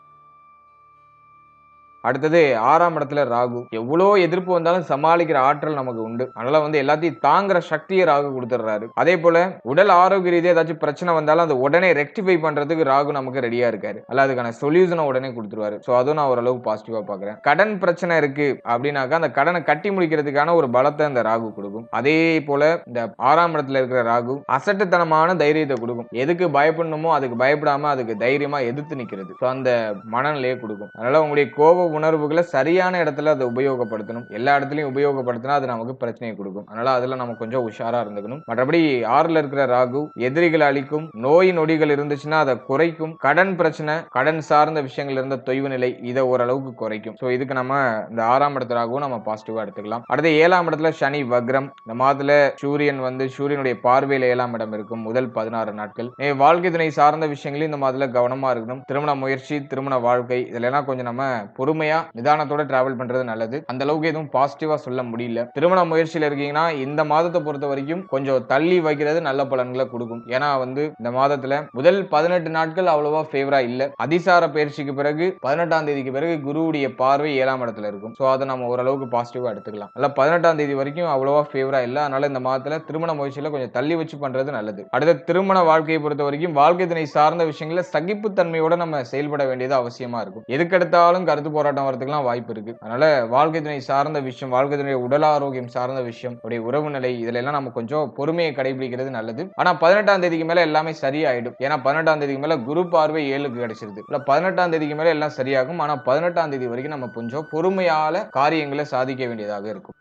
Speaker 1: அடுத்தது 6ஆம் இடத்துல ராகு. எவ்வளோ எதிர்ப்பு வந்தாலும் சமாளிக்கிற ஆற்றல் நமக்கு உண்டு. அதனால வந்து எல்லாத்தையும் தாங்குற சக்தியை ராகு கொடுத்துறாரு. அதே போல உடல் ஆரோக்கிய ரீதியா ஏதாச்சும் பிரச்சனை வந்தாலும் அதை உடனே ரெக்டிஃபை பண்றதுக்கு ராகு நமக்கு ரெடியா இருக்காரு. அல்ல அதுக்கான சொல்யூஷனை உடனே கொடுத்துருவாரு. சோ அதுவும் நான் ஓரளவு பாசிட்டிவா பாக்குறேன். கடன் பிரச்சனை இருக்கு அப்படின்னாக்கா அந்த கடனை கட்டி முடிக்கிறதுக்கான ஒரு பலத்தை அந்த ராகு கொடுக்கும். அதே போல இந்த 6ஆம் இடத்துல இருக்கிற ராகு அசட்டுத்தனமான தைரியத்தை கொடுக்கும். எதுக்கு பயப்படணுமோ அதுக்கு பயப்படாம அதுக்கு தைரியமா எதிர்த்து நிக்கிறது. சோ அந்த மனநிலையை கொடுக்கும். அதனால உங்களுடைய கோப உணர்வுகளை சரியான இடத்துல அதை உபயோகப்படுத்தணும். எல்லா இடத்துலயும் உபயோகப்படுத்தினா அது நமக்கு பிரச்சனையை கொடுக்கும். அதனால அதுல நம்ம கொஞ்சம் உஷாரா இருந்துக்கணும். மற்றபடி 6ல இருக்கிற ராகு எதிரிகளை அழிக்கும், நோய் நொடிகள் இருந்துச்சுன்னா அதை குறைக்கும், கடன் பிரச்சனை, கடன் சார்ந்த விஷயங்கள் இருந்த தொய்வு நிலை இதை ஓரளவுக்கு குறைக்கும். சோ இதுக்கு நம்ம இந்த 6ஆம் இடத்துல ராகுவும் நம்ம பாசிட்டிவா எடுத்துக்கலாம். அடுத்து 7ஆம் இடத்துல சனி வக்ரம். இந்த மாதத்துல சூரியன் வந்து சூரியனுடைய பார்வையில 7ஆம் இடம் இருக்கும் முதல் 16 நாட்கள். வாழ்க்கை துணை சார்ந்த விஷயங்களும் இந்த மாதத்துல கவனமா இருக்கணும். திருமண முயற்சி, திருமண வாழ்க்கை இதெல்லாம் கொஞ்சம் நம்ம பொறுமையா நிதானத்தோட டிராவல் பண்றது நல்லது. அந்த அளவுக்கு எதுவும் பாசிட்டிவா சொல்ல முடியல. திருமண முயற்சியில இருக்கீங்கன்னா இந்த மாதத்தை பொறுத்த வரைக்கும் கொஞ்சம் தள்ளி வைக்கிறது நல்ல பலன்களை கொடுக்கும். ஏன்னா வந்து இந்த மாதத்துல முதல் 18 நாட்கள் அவ்வளவா ஃபேவரா இல்ல. அதிசார பயிற்சிக்கு பிறகு 18ஆம் தேதிக்கு பிறகு குருவுடைய பார்வை 7ஆம் இடத்துல இருக்கும். சோ அதை நம்ம ஓரளவுக்கு பாசிட்டிவா எடுத்துக்கலாம். அல்ல 18ஆம் தேதி வரைக்கும் அவ்வளவா ஃபேவரா இல்ல. அதனால இந்த மாதத்துல திருமண முயற்சியில கொஞ்சம் தள்ளி வச்சு பண்றது நல்லது. அடுத்த திருமண வாழ்க்கையை பொறுத்த வரைக்கும் வாழ்க்கை துணை சார்ந்த விஷயங்கள சகிப்புத்தன்மையோட நம்ம செயல்பட வேண்டியது அவசியமா இருக்கும். எதுக்கெடுத்தாலும் கருத்து போராட்டம் வரதுக்குலாம் வாய்ப்பு இருக்கு. அதனால வாழ்க்கை துணை சார்ந்த விஷயம், வாழ்க்கை துணை உடல் ஆரோக்கியம் சார்ந்த விஷயம், உறவு நிலை இதுல எல்லாம் நம்ம கொஞ்சம் பொறுமையை கடைபிடிக்கிறது நல்லது. ஆனா 18ஆம் தேதிக்கு மேல எல்லாமே சரியாயிடும். ஏன்னா 18ஆம் தேதிக்கு மேல குரு பார்வை 7க்கு கிடைச்சிருது. 18ஆம் தேதிக்கு மேல எல்லாம் சரியாகும். ஆனா 18ஆம் தேதி வரைக்கும் நம்ம கொஞ்சம் பொறுமையால காரியங்களை சாதிக்க வேண்டியதாக இருக்கும்.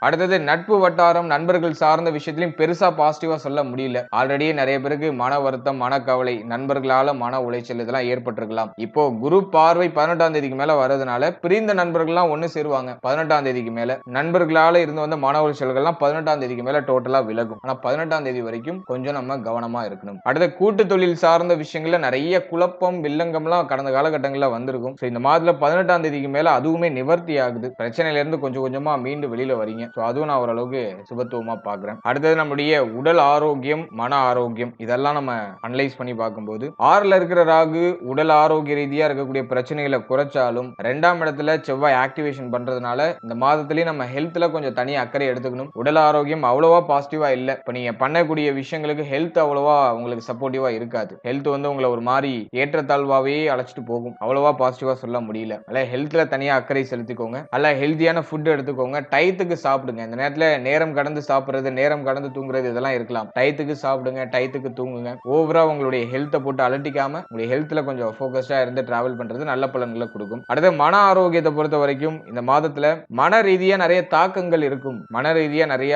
Speaker 1: அடுத்தது நட்பு வட்டாரம், நண்பர்கள் சார்ந்த விஷயத்திலையும் பெருசா பாசிட்டிவா சொல்ல முடியல. ஆல்ரெடி நிறைய பேருக்கு மன வருத்தம், மனக்கவலை, நண்பர்களால மன உளைச்சல் இதெல்லாம் ஏற்பட்டிருக்கலாம். இப்போ குரு பார்வை 18ஆம் தேதிக்கு மேல வரதுனால பிரிந்த நண்பர்கள்லாம் ஒண்ணு சேருவாங்க. 18ஆம் தேதிக்கு மேல நண்பர்களால இருந்து வந்த மன உளைச்சல்கள்லாம் 18ஆம் தேதிக்கு மேல டோட்டலா விலகும். ஆனா 18ஆம் தேதி வரைக்கும் கொஞ்சம் நம்ம கவனமா இருக்கணும். அடுத்த கூட்டு தொழில் சார்ந்த விஷயங்கள்ல நிறைய குழப்பம், வில்லங்கம்லாம் கடந்த காலகட்டங்கள்ல வந்திருக்கும். இந்த மாதத்துல 18ஆம் தேதிக்கு மேல அதுவுமே நிவர்த்தி ஆகுது. பிரச்சனையில இருந்து கொஞ்சம் கொஞ்சமா மீண்டு வெளியில வரீங்க. அதுவும் நான் ஓரளவுக்கு சுபத்துவமா பாக்குறேன். அடுத்தது நம்முடைய உடல் ஆரோக்கியம், மன ஆரோக்கியம் இதெல்லாம் நம்ம அனலைஸ் பண்ணி பார்க்கும்போது 6ல இருக்கிற ராகு உடல் ஆரோக்கிய ரீதியா இருக்கக்கூடிய பிரச்சனைகளை குறைச்சாலும் 2ஆம் இடத்துல செவ்வாய் ஆக்டிவேஷன் பண்றதுனால இந்த மாதத்திலேயே நம்ம ஹெல்த்ல கொஞ்சம் தனி அக்கறை எடுத்துக்கணும். உடல் ஆரோக்கியம் அவ்வளவா பாசிட்டிவா இல்ல. இப்ப நீங்க பண்ணக்கூடிய விஷயங்களுக்கு ஹெல்த் அவ்வளவா உங்களுக்கு சப்போர்ட்டிவா இருக்காது. ஹெல்த் வந்து உங்களை ஒரு மாதிரி ஏற்றத்தாழ்வாவே அழைச்சிட்டு போகும். அவ்வளவா பாசிட்டிவா சொல்ல முடியல. அல்ல ஹெல்த்ல தனியா அக்கறை செலுத்திக்கோங்க. அல்ல ஹெல்த்தியான ஃபுட் எடுத்துக்கோங்க. டயத்துக்கு சாப்பிடுங்க. இந்த நேரத்துல நேரம் கடந்து சாப்பிடுறது, நேரம் கடந்து தூங்குறது இதெல்லாம் இருக்கலாம். டயத்துக்கு சாப்பிடுங்க, டயத்துக்கு தூங்குங்க. ஓவரா உங்களுடைய ஹெல்த்தை போட்டு அலட்டிக்காம உங்களுடைய ஹெல்த்ல கொஞ்சம் ஃபோக்கஸ்டா இருந்து டிராவல் பண்றது நல்ல பலன்களை கொடுக்கும். அடுத்து மன ஆரோக்கியத்தை பொறுத்த வரைக்கும் இந்த மாதத்துல மன ரீதியா நிறைய தாக்கங்கள் இருக்கும். மன ரீதியா நிறைய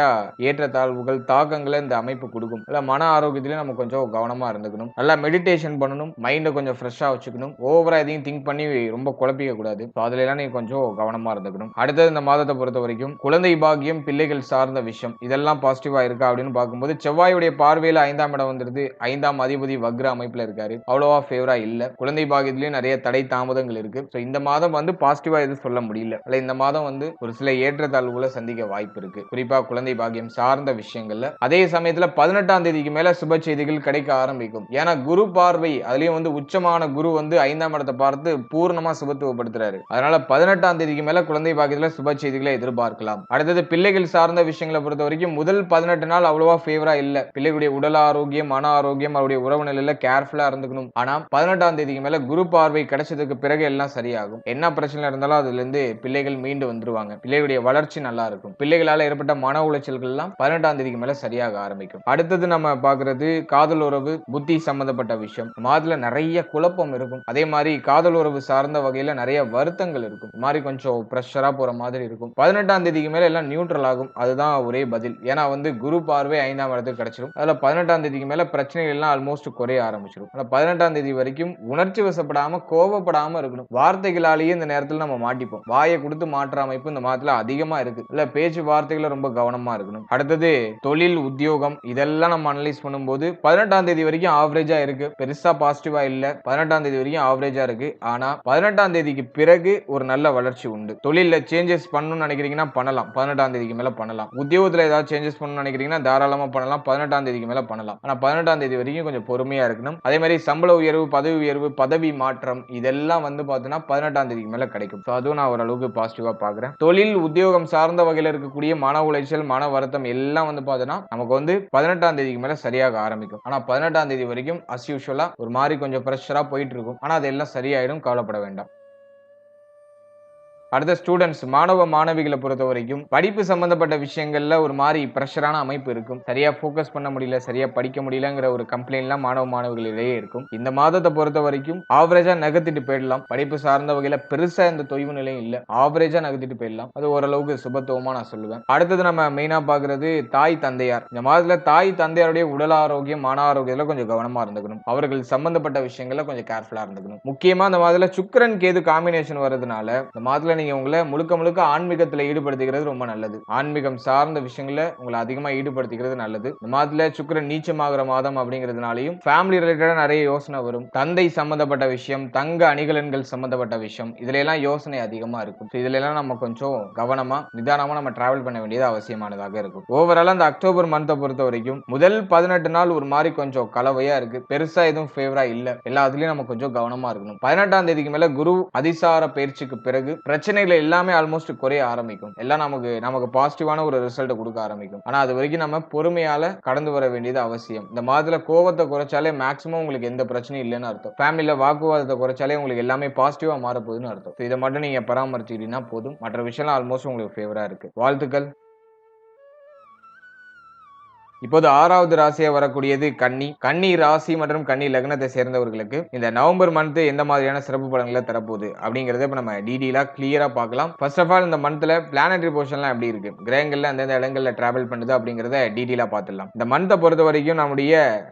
Speaker 1: ஏற்றத்தாழ்வுகள், தாக்கங்களை இந்த அமைப்பு கொடுக்கும். மன ஆரோக்கியத்திலே நம்ம கொஞ்சம் கவனமா இருந்துக்கணும். நல்லா மெடிடேஷன் பண்ணணும். மைண்டை கொஞ்சம் ஃப்ரெஷ்ஷா வச்சுக்கணும். ஓவரா எதையும் திங்க் பண்ணி ரொம்ப குழப்பிக்க கூடாது. அதுல எல்லாம் நீங்க கொஞ்சம் கவனமா இருந்துக்கணும். அடுத்தது இந்த மாதத்தை பொறுத்த வரைக்கும் குழந்தை பாக்கியம், பிள்ளைகள் சார்ந்த விஷயம் இதெல்லாம் பாசிட்டிவா இருக்கா அப்படின்னு பார்க்கும்போது செவ்வாயுடைய பார்வையில 5ஆம் இடம் வந்துருது. 5ஆம் அதிபதி வக்ர அமைப்புல இருக்காரு. அவ்வளவா ஃபேவரா இல்ல. குழந்தை பாக்கியத்திலயும் நிறைய தடை தாமதங்கள் இருக்கு. இந்த மாதம் வந்து பாசிட்டிவா எதுவும் சொல்ல முடியல. இந்த மாதம் வந்து ஒரு சில ஏற்றத்தாழ்வுகளை சந்திக்க வாய்ப்பு இருக்கு. குறிப்பா குழந்தை பாக்கியம் சார்ந்த விஷயங்கள்ல. அதே சமயத்துல 18ஆம் தேதிக்கு மேல சுப செய்திகள் கிடைக்க ஆரம்பிக்கும். ஏன்னா குரு பார்வை அதுலயும் வந்து உச்சமான குரு வந்து 5ஆம் இடத்தை பார்த்து பூர்ணமா சுபத்துவப்படுத்துறாரு. அதனால 18ஆம் தேதிக்கு மேல குழந்தை பாக்கியத்துல சுப செய்திகளை எதிர்பார்க்கலாம். அடுத்தது பிள்ளைகள் சார்ந்த விஷயங்களை பொறுத்த வரைக்கும் முதல் 18 நாள் அவ்வளவா ஃபேவரா இல்ல. பிள்ளைகளுடைய உடல் ஆரோக்கியம், மன ஆரோக்கியம், அவருடைய உறவு நிலையில கேர்ஃபுல்லா இருந்துக்கணும். ஆனா 18ஆம் தேதிக்கு மேல குரு பார்வை கிடைச்சதுக்கு பிறகு எல்லாம் சரியாகும். என்ன பிரச்சனை இருந்தாலும் அதுல இருந்து பிள்ளைகள் மீண்டு வந்துருவாங்க. பிள்ளைகளுடைய வளர்ச்சி நல்லா இருக்கும். பிள்ளைகளால ஏற்பட்ட மன உளைச்சல்கள் எல்லாம் 18ஆம் தேதிக்கு மேல சரியாக ஆரம்பிக்கும். அடுத்தது நம்ம பாக்குறது காதல் உறவு, புத்தி சம்பந்தப்பட்ட விஷயம். மாதத்துல நிறைய குழப்பம் இருக்கும். அதே மாதிரி காதல் உறவு சார்ந்த வகையில நிறைய வருத்தங்கள் இருக்கும். மாதிரி கொஞ்சம் பிரஷரா போற மாதிரி இருக்கும். 18ஆம் தேதிக்கு மேல எல்லாம் நியூட்ரல் ஆகும். அதுதான் ஒரே பதில். ஏன்னா வந்து குரு பார்வை 5ஆம் இடத்துக்கு கிடைச்சிடும். அதுல 18ஆம் தேதிக்கு மேல பிரச்சனைகள் எல்லாம் ஆல்மோஸ்ட் குறைய ஆரம்பிச்சிடும். 18ஆம் தேதி வரைக்கும் உணர்ச்சி வசப்படாம, கோபப்படாம இருக்கணும். வார்த்தைகளாலேயே இந்த நேரத்தில் நம்ம மாட்டிப்போம். வாயை கொடுத்து மாற்ற அமைப்பு இந்த மாதத்துல அதிகமா இருக்கு. இல்ல பேச்சு வார்த்தைகளை ரொம்ப கவனமா இருக்கணும். அடுத்தது தொழில், உத்தியோகம் இதெல்லாம் நம்ம அனலைஸ் பண்ணும்போது 18ஆம் தேதி வரைக்கும் ஆவரேஜா இருக்கு. பெருசா பாசிட்டிவா இல்ல. 18ஆம் தேதி வரைக்கும் ஆவரேஜா இருக்கு. ஆனா 18ஆம் தேதிக்கு பிறகு ஒரு நல்ல வளர்ச்சி உண்டு. தொழில சேஞ்சஸ் பண்ணணும்னு நினைக்கிறீங்கன்னா பண்ணலாம். 18ஆம் 18ஆம் தேதிக்கு மேல பண்ணலாம். உத்தியோகத்துல ஏதாவது சேஞ்சஸ் பண்ணணும்னு நினைக்கிறீங்கன்னா தாராளமா பண்ணலாம். 18ஆம் தேதிக்கு மேல பண்ணலாம். ஆனா 18ஆம் தேதி வரைக்கும் கொஞ்சம் பொறுமையா இருக்கணும். அதே மாதிரி சம்பள உயர்வு, பதவி உயர்வு, பதவி மாற்றம் இதெல்லாம் வந்து பாத்தீங்கன்னா 18ஆம் தேதிக்கு மேல கிடைக்கும். அதுவும் நான் ஓரளவுக்கு பாசிட்டிவா பாக்குறேன். தொழில் உத்தியோகம் சார்ந்த வகையில இருக்கக்கூடிய மன உளைச்சல், மன வருத்தம் எல்லாம் வந்து பாத்தீங்கன்னா நமக்கு வந்து 18ஆம் தேதிக்கு மேல சரியாக ஆரம்பிக்கும். ஆனா 18ஆம் தேதி வரைக்கும் அஸ் யூசுவலா ஒரு மாதிரி கொஞ்சம் பிரஷரா போயிட்டு இருக்கும். ஆனா அதெல்லாம் சரியாயிடும், கவலைப்பட வேண்டாம். அடுத்த ஸ்டூடெண்ட்ஸ் மாணவ மாணவிகளை பொறுத்த வரைக்கும் படிப்பு சம்பந்தப்பட்ட விஷயங்கள்ல ஒரு மாதிரி பிரஷரான அமைப்பு இருக்கும். சரியா போக்கஸ் பண்ண முடியல, சரியா படிக்க முடியலங்கிற ஒரு கம்ப்ளைண்ட்லாம் மாணவ மாணவிகளிடையே இருக்கும். இந்த மாதத்தை பொறுத்த வரைக்கும் ஆவரேஜா நகர்த்திட்டு போயிடலாம். படிப்பு சார்ந்த வகையில பெருசா எந்த தொய்வு நிலையும் இல்ல. ஆவரேஜா நகர்த்திட்டு போயிடலாம். அது ஓரளவுக்கு சுபத்துவமா நான் சொல்லுவேன். அடுத்தது நம்ம மெயினா பாக்குறது தாய் தந்தையார். இந்த மாதத்துல தாய் தந்தையாருடைய உடல் ஆரோக்கியம், மன ஆரோக்கியத்துல கொஞ்சம் கவனமா இருந்துக்கணும். அவர்கள் சம்பந்தப்பட்ட விஷயங்கள்ல கொஞ்சம் கேர்ஃபுல்லா இருந்துக்கணும். முக்கியமா இந்த மாதத்துல சுக்கிரன் கேது காம்பினேஷன் வரதுனால இந்த மாதத்துல நீங்க உங்களை முழுக்க முழுக்க ஆன்மீகத்துல ஈடுபடுத்திக்கிறது ரொம்ப நல்லது. ஆன்மீகம் சார்ந்த விஷயங்கள உங்களை அதிகமா ஈடுபடுத்திக்கிறது நல்லது. இந்த மாதத்துல சுக்கிரன் நீச்சமாகிற மாதம் அப்படிங்கிறதுனாலையும் ஃபேமிலி ரிலேட்டடா நிறைய யோசனை வரும். தந்தை சம்பந்தப்பட்ட விஷயம், தங்க அணிகலன்கள் சம்பந்தப்பட்ட விஷயம், இதுல எல்லாம் யோசனை அதிகமா இருக்கும். இதுல எல்லாம் நம்ம கொஞ்சம் கவனமா நிதானமா நம்ம டிராவல் பண்ண வேண்டியது அவசியமானதாக இருக்கும். ஓவராலா இந்த அக்டோபர் மந்த்தை பொறுத்த வரைக்கும் முதல் 18 நாள் ஒரு மாதிரி கொஞ்சம் கலவையா இருக்கு. பெருசா எதுவும் ஃபேவரா இல்ல. எல்லாத்துலயும் நம்ம கொஞ்சம் கவனமா இருக்கணும். 18ஆம் தேதிக்கு மேல குரு அதிசார பயிற்சிக்கு பிறகு பிரச்சனைகள் எல்லாமே ஆல்மோஸ்ட் குறைய ஆரம்பிக்கும். எல்லாம் நமக்கு பாசிட்டிவான ஒரு ரிசல்ட் கொடுக்க ஆரம்பிக்கும். ஆனா அது வரைக்கும் நம்ம பொறுமையால கடந்து வர வேண்டியது அவசியம். இந்த மாதத்துல கோவத்தை குறைச்சாலே மேக்ஸிமம் உங்களுக்கு எந்த பிரச்சனையும் இல்லைன்னு அர்த்தம். ஃபேமிலில வாக்குவாதத்தை குறைச்சாலே உங்களுக்கு எல்லாமே பாசிட்டிவா மாற போகுதுன்னு அர்த்தம். இதை மட்டும் நீங்க பராமரிச்சுக்கிட்டீங்கன்னா போதும். மற்ற விஷயம் ஆல்மோஸ்ட் உங்களுக்கு ஃபேவரா இருக்கு. வாழ்த்துக்கள். இப்போது 6வது ராசியா வரக்கூடியது கன்னி. கன்னி ராசி மற்றும் கன்னி லக்னத்தை சேர்ந்தவர்களுக்கு இந்த நவம்பர் மந்த் எந்த மாதிரியான சிறப்பு பலன்களை தரப்போகுது அப்படிங்கறத இப்ப நம்ம டீடைலா கிளியரா பார்க்கலாம். ஃபர்ஸ்ட் ஆஃப் ஆல் இந்த மந்த்ல பிளானட்டரி பொசிஷன்லாம் எப்படி இருக்கு, கிரகங்கள்ல எந்தெந்த இடங்கள்ல டிராவல் பண்ணுது அப்படிங்கறத டீடைலா பார்த்துடலாம். இந்த மந்தை பொறுத்த வரைக்கும் நம்முடைய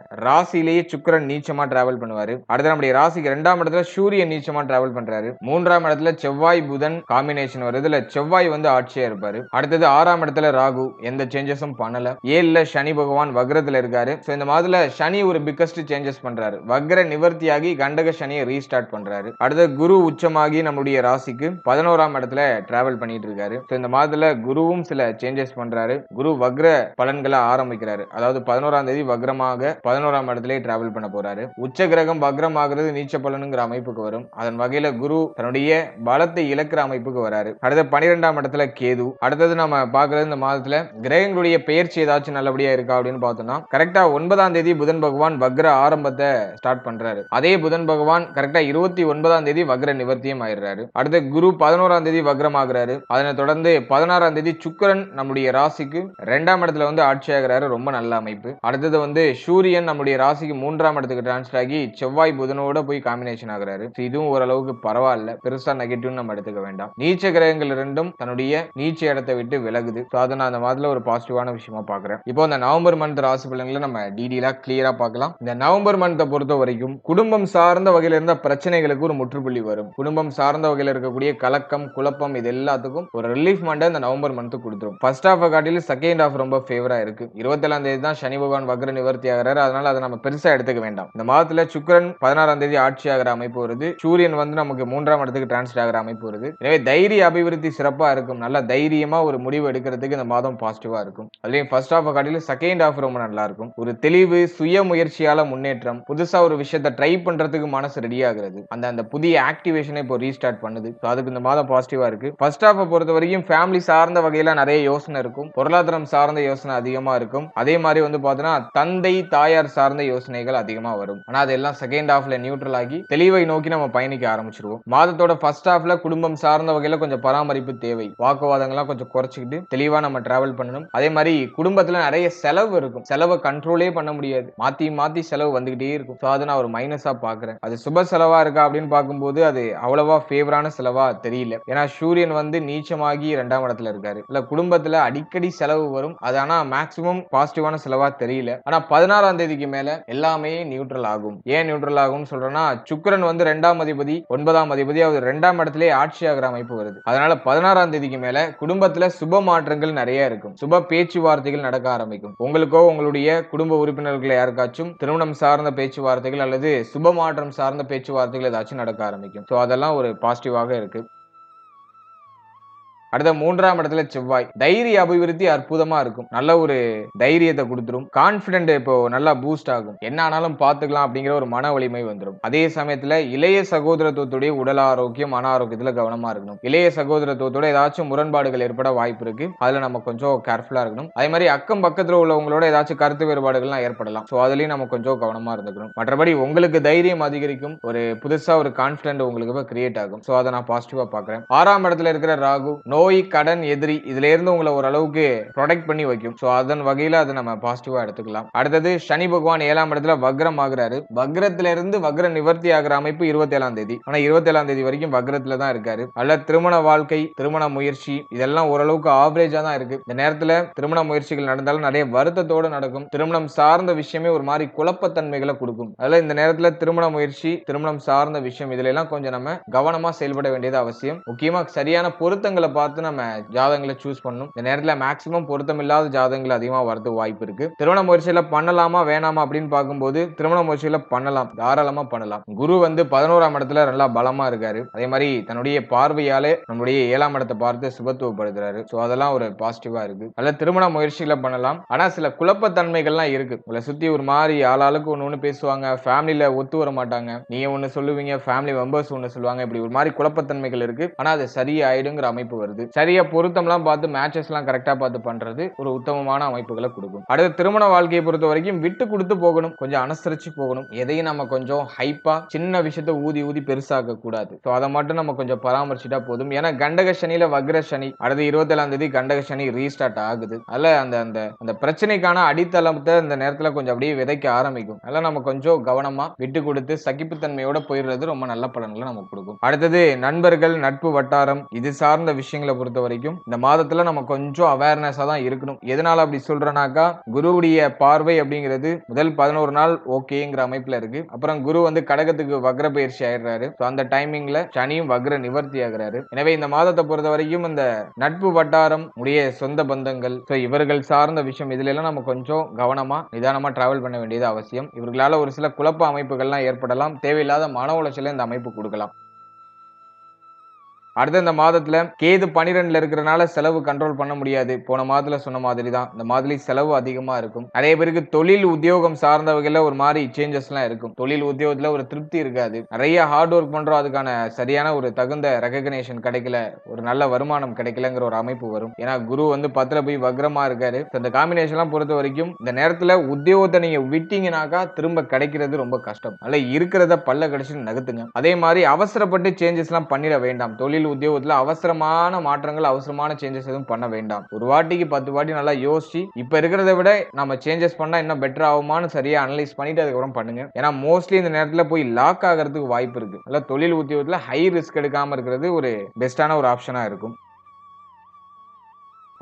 Speaker 1: ராசியிலேயே சுக்கிரன் நீச்சமா டிராவல் பண்ணுவாரு. அடுத்து நம்முடைய ராசிக்கு 2ஆம் இடத்துல சூரியன் நீச்சமா டிராவல் பண்றாரு. 3ஆம் இடத்துல செவ்வாய் புதன் காம்பினேஷன் வருது. இதுல செவ்வாய் வந்து ஆட்சியா இருப்பாரு. அடுத்தது 6ஆம் இடத்துல ராகு எந்த சேஞ்சஸும் பண்ணல. 7ல சனி பகவான் வக்ரத்துல இருக்காரு. சோ இந்த மாதத்துல சனி ஒரு பிக்கஸ்ட் சேஞ்சஸ் பண்றாரு. வக்ர நிவர்த்தியாகி கண்டக சனியை ரீஸ்டார்ட் பண்றாரு. அடுத்து குரு உச்சமாகி நம்மளுடைய ராசிக்கு 11ஆம் இடத்துல டிராவல் பண்ணிட்டு இருக்காரு. சோ இந்த மாதத்துல குருவும் சில சேஞ்சஸ் பண்றாரு. குரு வக்ர பலன்களை ஆரம்பிக்கிறாரு. அதாவது 11ஆம் தேதி வக்ரமாக 11ஆம் இடத்திலே டிராவல் பண்ண போறாரு. உச்ச கிரகம் வக்ரம் ஆகிறது நீச்ச பலனுங்கிற அமைப்புக்கு வரும். அதன் வகையில குரு தன்னுடைய பலத்தை இழக்கிற அமைப்புக்கு வராரு. அடுத்து 12ஆம் இடத்துல கேது. அடுத்தது நம்ம பாக்குறது இந்த மாதத்துல கிரகங்களுடைய பெயர்ச்சி ஏதாச்சும் நல்லபடியா இருக்கா அப்படின்னு பார்த்தோம்னா கரெக்டா 9ஆம் தேதி புதன் பகவான் வக்ர ஆரம்பத்தை ஸ்டார்ட் பண்றாரு. அதே புதன் பகவான் கரெக்டா 29ஆம் தேதி வக்ர நிவர்த்தியும் ஆயிடுறாரு. அடுத்து குரு 11ஆம் தேதி வக்ரம் ஆகுறாரு. அதனை தொடர்ந்து 16ஆம் தேதி சுக்கிரன் நம்முடைய ராசிக்கு 2ஆம் இடத்துல வந்து ஆட்சி ஆகிறாரு. ரொம்ப நல்ல அமைப்பு. அடுத்தது வந்து சூரியன் நம்முடைய ராசிக்கு 3ஆம் இடத்துக்கு டிரான்ஸ்ஃபர் ஆகி செவ்வாய் புதனோட போய் காம்பினேஷன் ஆகுறாரு. இதுவும் ஓரளவுக்கு பரவாயில்ல, பெருசா நெகட்டிவ் நம்ம எடுத்துக்க வேண்டாம். நீச்ச கிரகங்கள் இரண்டும் தன்னுடைய நீச்ச இடத்தை விட்டு விலகுது. அதை நான் அந்த மாதிரில ஒரு பாசிட்டிவான விஷயமா பாக்குறேன். இப்போ இந்த நவம்பர் மந்த் ராசி பலன்களை நம்ம டீடைலா கிளியரா பார்க்கலாம். இந்த நவம்பர் மந்தை பொறுத்த வரைக்கும் குடும்பம் சார்ந்த வகையில இருந்த பிரச்சனைகளுக்கு ஒரு முற்றுப்புள்ளி வரும். குடும்பம் சார்ந்த வகையில இருக்கக்கூடிய கலக்கம், குழப்பம் இது எல்லாத்துக்கும் ஒரு ரிலீஃப் மண்டை இந்த நவம்பர் மந்த் கொடுத்துரும். ஃபர்ஸ்ட் ஹாஃப் காட்டிலும் செகண்ட் ஹாஃப் ரொம்ப ஃபேவரா இருக்கு. 27ஆம் தேதி தான் சனி பகவான் வக்ர நிவர்த்தி ஆகிறாரு. அதனால அதை நம்ம பெருசா எடுத்துக்க வேண்டாம். இந்த மாதத்துல சுக்கிரன் 16ஆம் தேதி ஆட்சி ஆகிற அமைப்பு வருது. சூரியன் வந்து நமக்கு 3ஆம் இடத்துக்கு டிரான்ஸ்ஃபர் ஆகிற அமைப்பு வருது. எனவே தைரிய அபிவிருத்தி சிறப்பா இருக்கும். நல்ல தைரியமா ஒரு முடிவு எடுக்கிறதுக்கு இந்த மாதம் பாசிட்டிவா இருக்கும். அதுலயும் ஃபர்ஸ்ட் ஹாஃப் காட்டிலும் செகண்ட் ஹாஃப் ரொம்ப நல்லா இருக்கும். ஒரு தெளிவு, சுய முயற்சியால முன்னேற்றம், புதுசா ஒரு விஷயத்தை ட்ரை பண்றதுக்கு மனசு ரெடி ஆகுறது, அந்த புதிய ஆக்டிவேஷனை இப்போ ரீஸ்டார்ட் பண்ணுது. அதுக்கு இந்த மாதம் பாசிட்டிவா இருக்கு. ஃபர்ஸ்ட் ஹாஃப் பொறுத்த வரைக்கும் ஃபேமிலி சார்ந்த வகையில நிறைய யோசனை இருக்கும். பொருளாதாரம் சார்ந்த யோசனை அதிகமா இருக்கும். அதே மாதிரி வந்து பாத்தீங்கன்னா தந்தை தாயார் சார்ந்த யோசனைகள் அதிகமா வரும். ஆனா அதெல்லாம் செகண்ட் ஹாஃப்ல நியூட்ரல் ஆகி தெளிவை நோக்கி நம்ம பயணிக்க ஆரம்பிச்சிருவோம். மாதத்தோட ஃபர்ஸ்ட் ஹாஃப்ல குடும்பம் சார்ந்த வகையில கொஞ்சம் பராமரிப்பு தேவை. வாக்குவாதங்கள்லாம் கொஞ்சம் குறைச்சிக்கிட்டு தெளிவா நம்ம டிராவல் பண்ணணும். அதே மாதிரி குடும்பத்துல நிறைய செலவு இருக்கும். செலவை கண்ட்ரோலே பண்ண முடியாது. மாத்தி மாத்தி செலவு வந்துகிட்டே இருக்கும். அதை நான் ஒரு மைனஸா பாக்குறேன். அது சுப செலவா இருக்கா அப்படின்னு பார்க்கும்போது அது அவ்வளவா ஃபேவரான செலவா தெரியல. ஏன்னா சூரியன் வந்து நீச்சமாகி 2ஆம் இடத்துல இருக்காரு. இல்ல குடும்பத்துல அடிக்கடி செலவு வரும். அது ஆனா மேக்சிமம் பாசிட்டிவான செலவா தெரியல. ஆனா 16ஆம் தேதிக்கு மேல எல்லாமே நியூட்ரல் ஆகும். ஏன் நியூட்ரல் ஆகும் சொல்றேன்னா சுக்கிரன் வந்து 2ஆம் அதிபதி 9ஆம் அதிபதி அவர் 2ஆம் இடத்திலே ஆட்சி ஆகிற அமைப்பு வருது. அதனால 16ஆம் தேதிக்கு மேல குடும்பத்துல சுப மாற்றங்கள் நிறைய இருக்கும். சுப பேச்சுவார்த்தைகள் நடக்க ஆரம்பிக்கும். உங்களுக்கோ உங்களுடைய குடும்ப உறுப்பினர்கள் யாருக்காச்சும் திருமணம் சார்ந்த பேச்சுவார்த்தைகள் அல்லது சுப மாற்றம் சார்ந்த பேச்சுவார்த்தைகள் ஏதாச்சும் நடக்க ஆரம்பிக்கும். அதெல்லாம் ஒரு பாசிட்டிவாக இருக்கு. அடுத்த 3ஆம் இடத்துல செவ்வாய். தைரிய அபிவிருத்தி அற்புதமா இருக்கும். நல்ல ஒரு தைரியத்தை கொடுத்துரும். கான்பிடென்ட் இப்போ நல்லா பூஸ்ட் ஆகும். என்ன ஆனாலும் பாத்துக்கலாம் அப்படிங்கிற ஒரு மன வலிமை வந்துடும். அதே சமயத்துல இளைய சகோதரத்துவத்துடைய உடல் ஆரோக்கியம், மன ஆரோக்கியத்துல கவனமா இருக்கணும். இளைய சகோதரத்துவத்தோட ஏதாச்சும் முரண்பாடுகள் ஏற்பட வாய்ப்பு இருக்கு. அதுல நம்ம கொஞ்சம் கேர்ஃபுல்லா இருக்கணும். அதே மாதிரி அக்கம் பக்கத்துல உள்ளவங்களோட ஏதாச்சும் கருத்து வேறுபாடுகள்லாம் ஏற்படலாம். சோ அதுலயும் நம்ம கொஞ்சம் கவனமா இருந்துக்கணும். மற்றபடி உங்களுக்கு தைரியம் அதிகரிக்கும். ஒரு புதுசா ஒரு கான்பிடென்ட் உங்களுக்கு கிரியேட் ஆகும். சோ அதை நான் பாசிட்டிவா பாக்குறேன். 6ஆம் இடத்துல இருக்கிற ராகு நோய், கடன், எதிரி இதுல இருந்து உங்களை ஓரளவுக்கு ப்ரொடெக்ட் பண்ணி வைக்கும். சோ அதன் வகையில அதை நம்ம பாசிட்டிவா எடுத்துக்கலாம். அடுத்தது சனி பகவான் 7ஆம் இடத்துல வக்ரம் ஆகுறாரு. வக்ரத்துல இருந்து வக்ர நிவர்த்தி ஆகிற அமைப்பு 27ஆம் தேதி. ஆனா 27ஆம் தேதி வரைக்கும் வக்ரத்துல தான் இருக்காரு. அல்ல திருமண வாழ்க்கை, திருமண முயற்சி இதெல்லாம் ஓரளவுக்கு ஆவரேஜா தான் இருக்கு. இந்த நேரத்துல திருமண முயற்சிகள் நடந்தாலும் நிறைய வருத்தத்தோடு நடக்கும். திருமணம் சார்ந்த விஷயமே ஒரு மாதிரி குழப்பத்தன்மைகளை கொடுக்கும். அதனால இந்த நேரத்துல திருமண முயற்சி, திருமணம் சார்ந்த விஷயம் இதுல எல்லாம் கொஞ்சம் நம்ம கவனமா செயல்பட வேண்டியது அவசியம். முக்கியமா சரியான பொருத்தங்களை பார்த்து நம்ம ஜாதகங்களை சூஸ் பண்ணணும். இந்த நேரத்துல மேக்சிமம் பொருத்தம் இல்லாத ஜாதகங்கள் அதிகமா வரது வாய்ப்பு இருக்கு. திருமண முயற்சியில பண்ணலாமா வேணாமா அப்படின்னு பார்க்கும்போது திருமண முயற்சியில பண்ணலாம், தாராளமா பண்ணலாம். குரு 11ஆம் இடத்துல நல்லா பலமா இருக்காரு. அதே மாதிரி தன்னுடைய பார்வையாலே நம்முடைய 7ஆம் இடத்தை பார்த்து சுபத்துவப்படுத்துறாரு. சோ அதெல்லாம் ஒரு பாசிட்டிவா இருக்கு. அல்ல திருமண முயற்சிகளை பண்ணலாம். ஆனா சில குழப்பத்தன்மைகள்லாம் இருக்கு. உங்களை சுத்தி ஒரு மாதிரி ஆளாளுக்கு ஒண்ணு பேசுவாங்க, ஃபேமிலியில ஒத்து வர மாட்டாங்க, நீங்க ஒண்ணு சொல்லுவீங்க, ஃபேமிலி மெம்பர்ஸ் ஒண்ணு சொல்லுவாங்க, இப்படி ஒரு மாதிரி குழப்பத்தன்மைகள் இருக்கு. ஆனா அது சரியாயிடுங்கிற அமைப்பு வருது. சரியா பொருத்தம்லாம் பார்த்து மேட்சஸ் எல்லாம் கரெக்டா பார்த்து பண்றது ஒரு உத்தமமான அமைப்புகளை கொடுக்கும். அடுத்து திருமண வாழ்க்கையை பொறுத்த வரைக்கும் விட்டு கொடுத்து போகணும், கொஞ்சம் அனுசரிச்சு போகணும். எதையும் நம்ம கொஞ்சம் ஹைப்பா சின்ன விஷயத்தை ஊதி ஊதி பெருசாக்க கூடாது. சோ அதை மட்டும் நம்ம கொஞ்சம் பராமரிச்சுட்டா போதும். ஏன்னா கண்டக சனியில வக்ர சனி, அடுத்து 27ஆம் தேதி கண்டக சனி ரீஸ்டார்ட் ஆகுது. அதுல அந்த பிரச்சனைக்கான அடித்தளத்தை இந்த நேரத்துல கொஞ்சம் அப்படியே விதைக்க ஆரம்பிக்கும். அதெல்லாம் நம்ம கொஞ்சம் கவனமா விட்டு கொடுத்து சகிப்புத்தன்மையோட போயிடுறது ரொம்ப நல்ல பலன்களை நமக்கு கொடுக்கும். அடுத்தது நண்பர்கள், நட்பு வட்டாரம் இது சார்ந்த விஷயங்களை பொறுத்த வரைக்கும் இந்த மாதத்துல நம்ம கொஞ்சம் அவேர்னஸா தான் இருக்கணும். எதனால அப்படி சொல்றேனாக்கா, குருவுடைய பார்வை அப்படிங்கிறது முதல் 11 நாள் ஓகேங்கிற அமைப்புல இருக்கு. அப்புறம் குரு கடகத்துக்கு வக்ர பயிற்சி ஆயிடுறாரு. அந்த டைமிங்ல சனியும் வக்ர நிவர்த்தி ஆகிறாரு. எனவே இந்த மாதத்தை பொறுத்த வரைக்கும் இந்த நட்பு வட்டாரம், உடைய சொந்த பந்தங்கள், இவர்கள் சார்ந்த விஷயம் இதுல எல்லாம் நம்ம கொஞ்சம் கவனமா நிதானமா டிராவல் பண்ண வேண்டியது அவசியம். இவர்களால ஒரு சில குழப்ப அமைப்புகள்லாம் ஏற்படலாம். தேவையில்லாத மன உளைச்சலை இந்த அமைப்பு கொடுக்கலாம். அடுத்த இந்த மாதத்துல கேது 12ல இருக்கிறனால செலவு கண்ட்ரோல் பண்ண முடியாது. போன மாதத்துல சொன்ன மாதிரி தான் இந்த மாதிரி செலவு அதிகமா இருக்கும். நிறைய பேருக்கு தொழில் உத்தியோகம் சார்ந்த வகையில ஒரு மாதிரி சேஞ்சஸ் எல்லாம் இருக்கும். தொழில் உத்தியோகத்துல ஒரு திருப்தி இருக்காது. நிறைய ஹார்ட் ஒர்க் பண்றோம், அதுக்கான சரியான ஒரு தகுந்த ரெகக்னேஷன் கிடைக்கல, ஒரு நல்ல வருமானம் கிடைக்கலங்கிற ஒரு அமைப்பு வரும். ஏன்னா குரு 10ல போய் வக்ரமா இருக்காரு. இந்த காம்பினேஷன் எல்லாம் பொறுத்த வரைக்கும் இந்த நேரத்துல உத்தியோகத்தை நீங்க விட்டீங்கன்னாக்கா திரும்ப கிடைக்கிறது ரொம்ப கஷ்டம். அல்ல இருக்கிறத பல்ல கடிச்சு நகர்த்துங்க. அதே மாதிரி அவசரப்பட்டு சேஞ்சஸ் எல்லாம் பண்ணிட வேண்டாம். தொழில் உத்தியோகத்துல அவசரமான மாற்றங்கள், அவசரமான சேஞ்சஸ் எதுவும் பண்ண வேண்டாம். ஒரு வாட்டிக்கு 10 வாட்டி நல்லா யோசிச்சு இப்ப இருக்கிறத விட நம்ம சேஞ்சஸ் பண்ணா இன்னும் பெட்டர் ஆகுமான்னு சரியா அனலைஸ் பண்ணிட்டு அதுக்கப்புறம் பண்ணுங்க. ஏன்னா மோஸ்ட்லி இந்த நேரத்துல போய் லாக் ஆகிறதுக்கு வாய்ப்பு இருக்கு. அதனால தொழில் உத்தியோகத்துல ஹை ரிஸ்க் எடுக்காம இருக்கிறது ஒரு பெஸ்டான ஒரு ஆப்ஷனா இருக்கும்.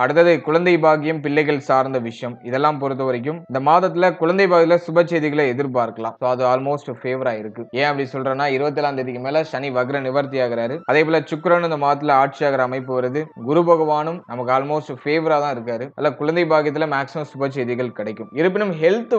Speaker 1: அடுத்தது குழந்தை பாக்கியம், பிள்ளைகள் சார்ந்த விஷயம் இதெல்லாம் பொறுத்த வரைக்கும் இந்த மாதத்துல குழந்தை பாக்கியத்துல சுப செய்திகளை எதிர்பார்க்கலாம். அது ஆல்மோஸ்ட் ஃபேவரா இருக்கு. ஏன் அப்படி சொல்றேன்னா 27ஆம் தேதிக்கு மேல சனி வக்ர நிவர்த்தி ஆகிறாரு. அதே போல சுக்கிரன் இந்த மாதத்துல ஆட்சி ஆகிற அமைப்பு வருது. குரு பகவானும் நமக்கு ஆல்மோஸ்ட் ஃபேவரா தான் இருக்காரு. அல்ல குழந்தை பாக்கியத்துல மேக்ஸிமம் சுப செய்திகள் கிடைக்கும். இருப்பினும் ஹெல்த்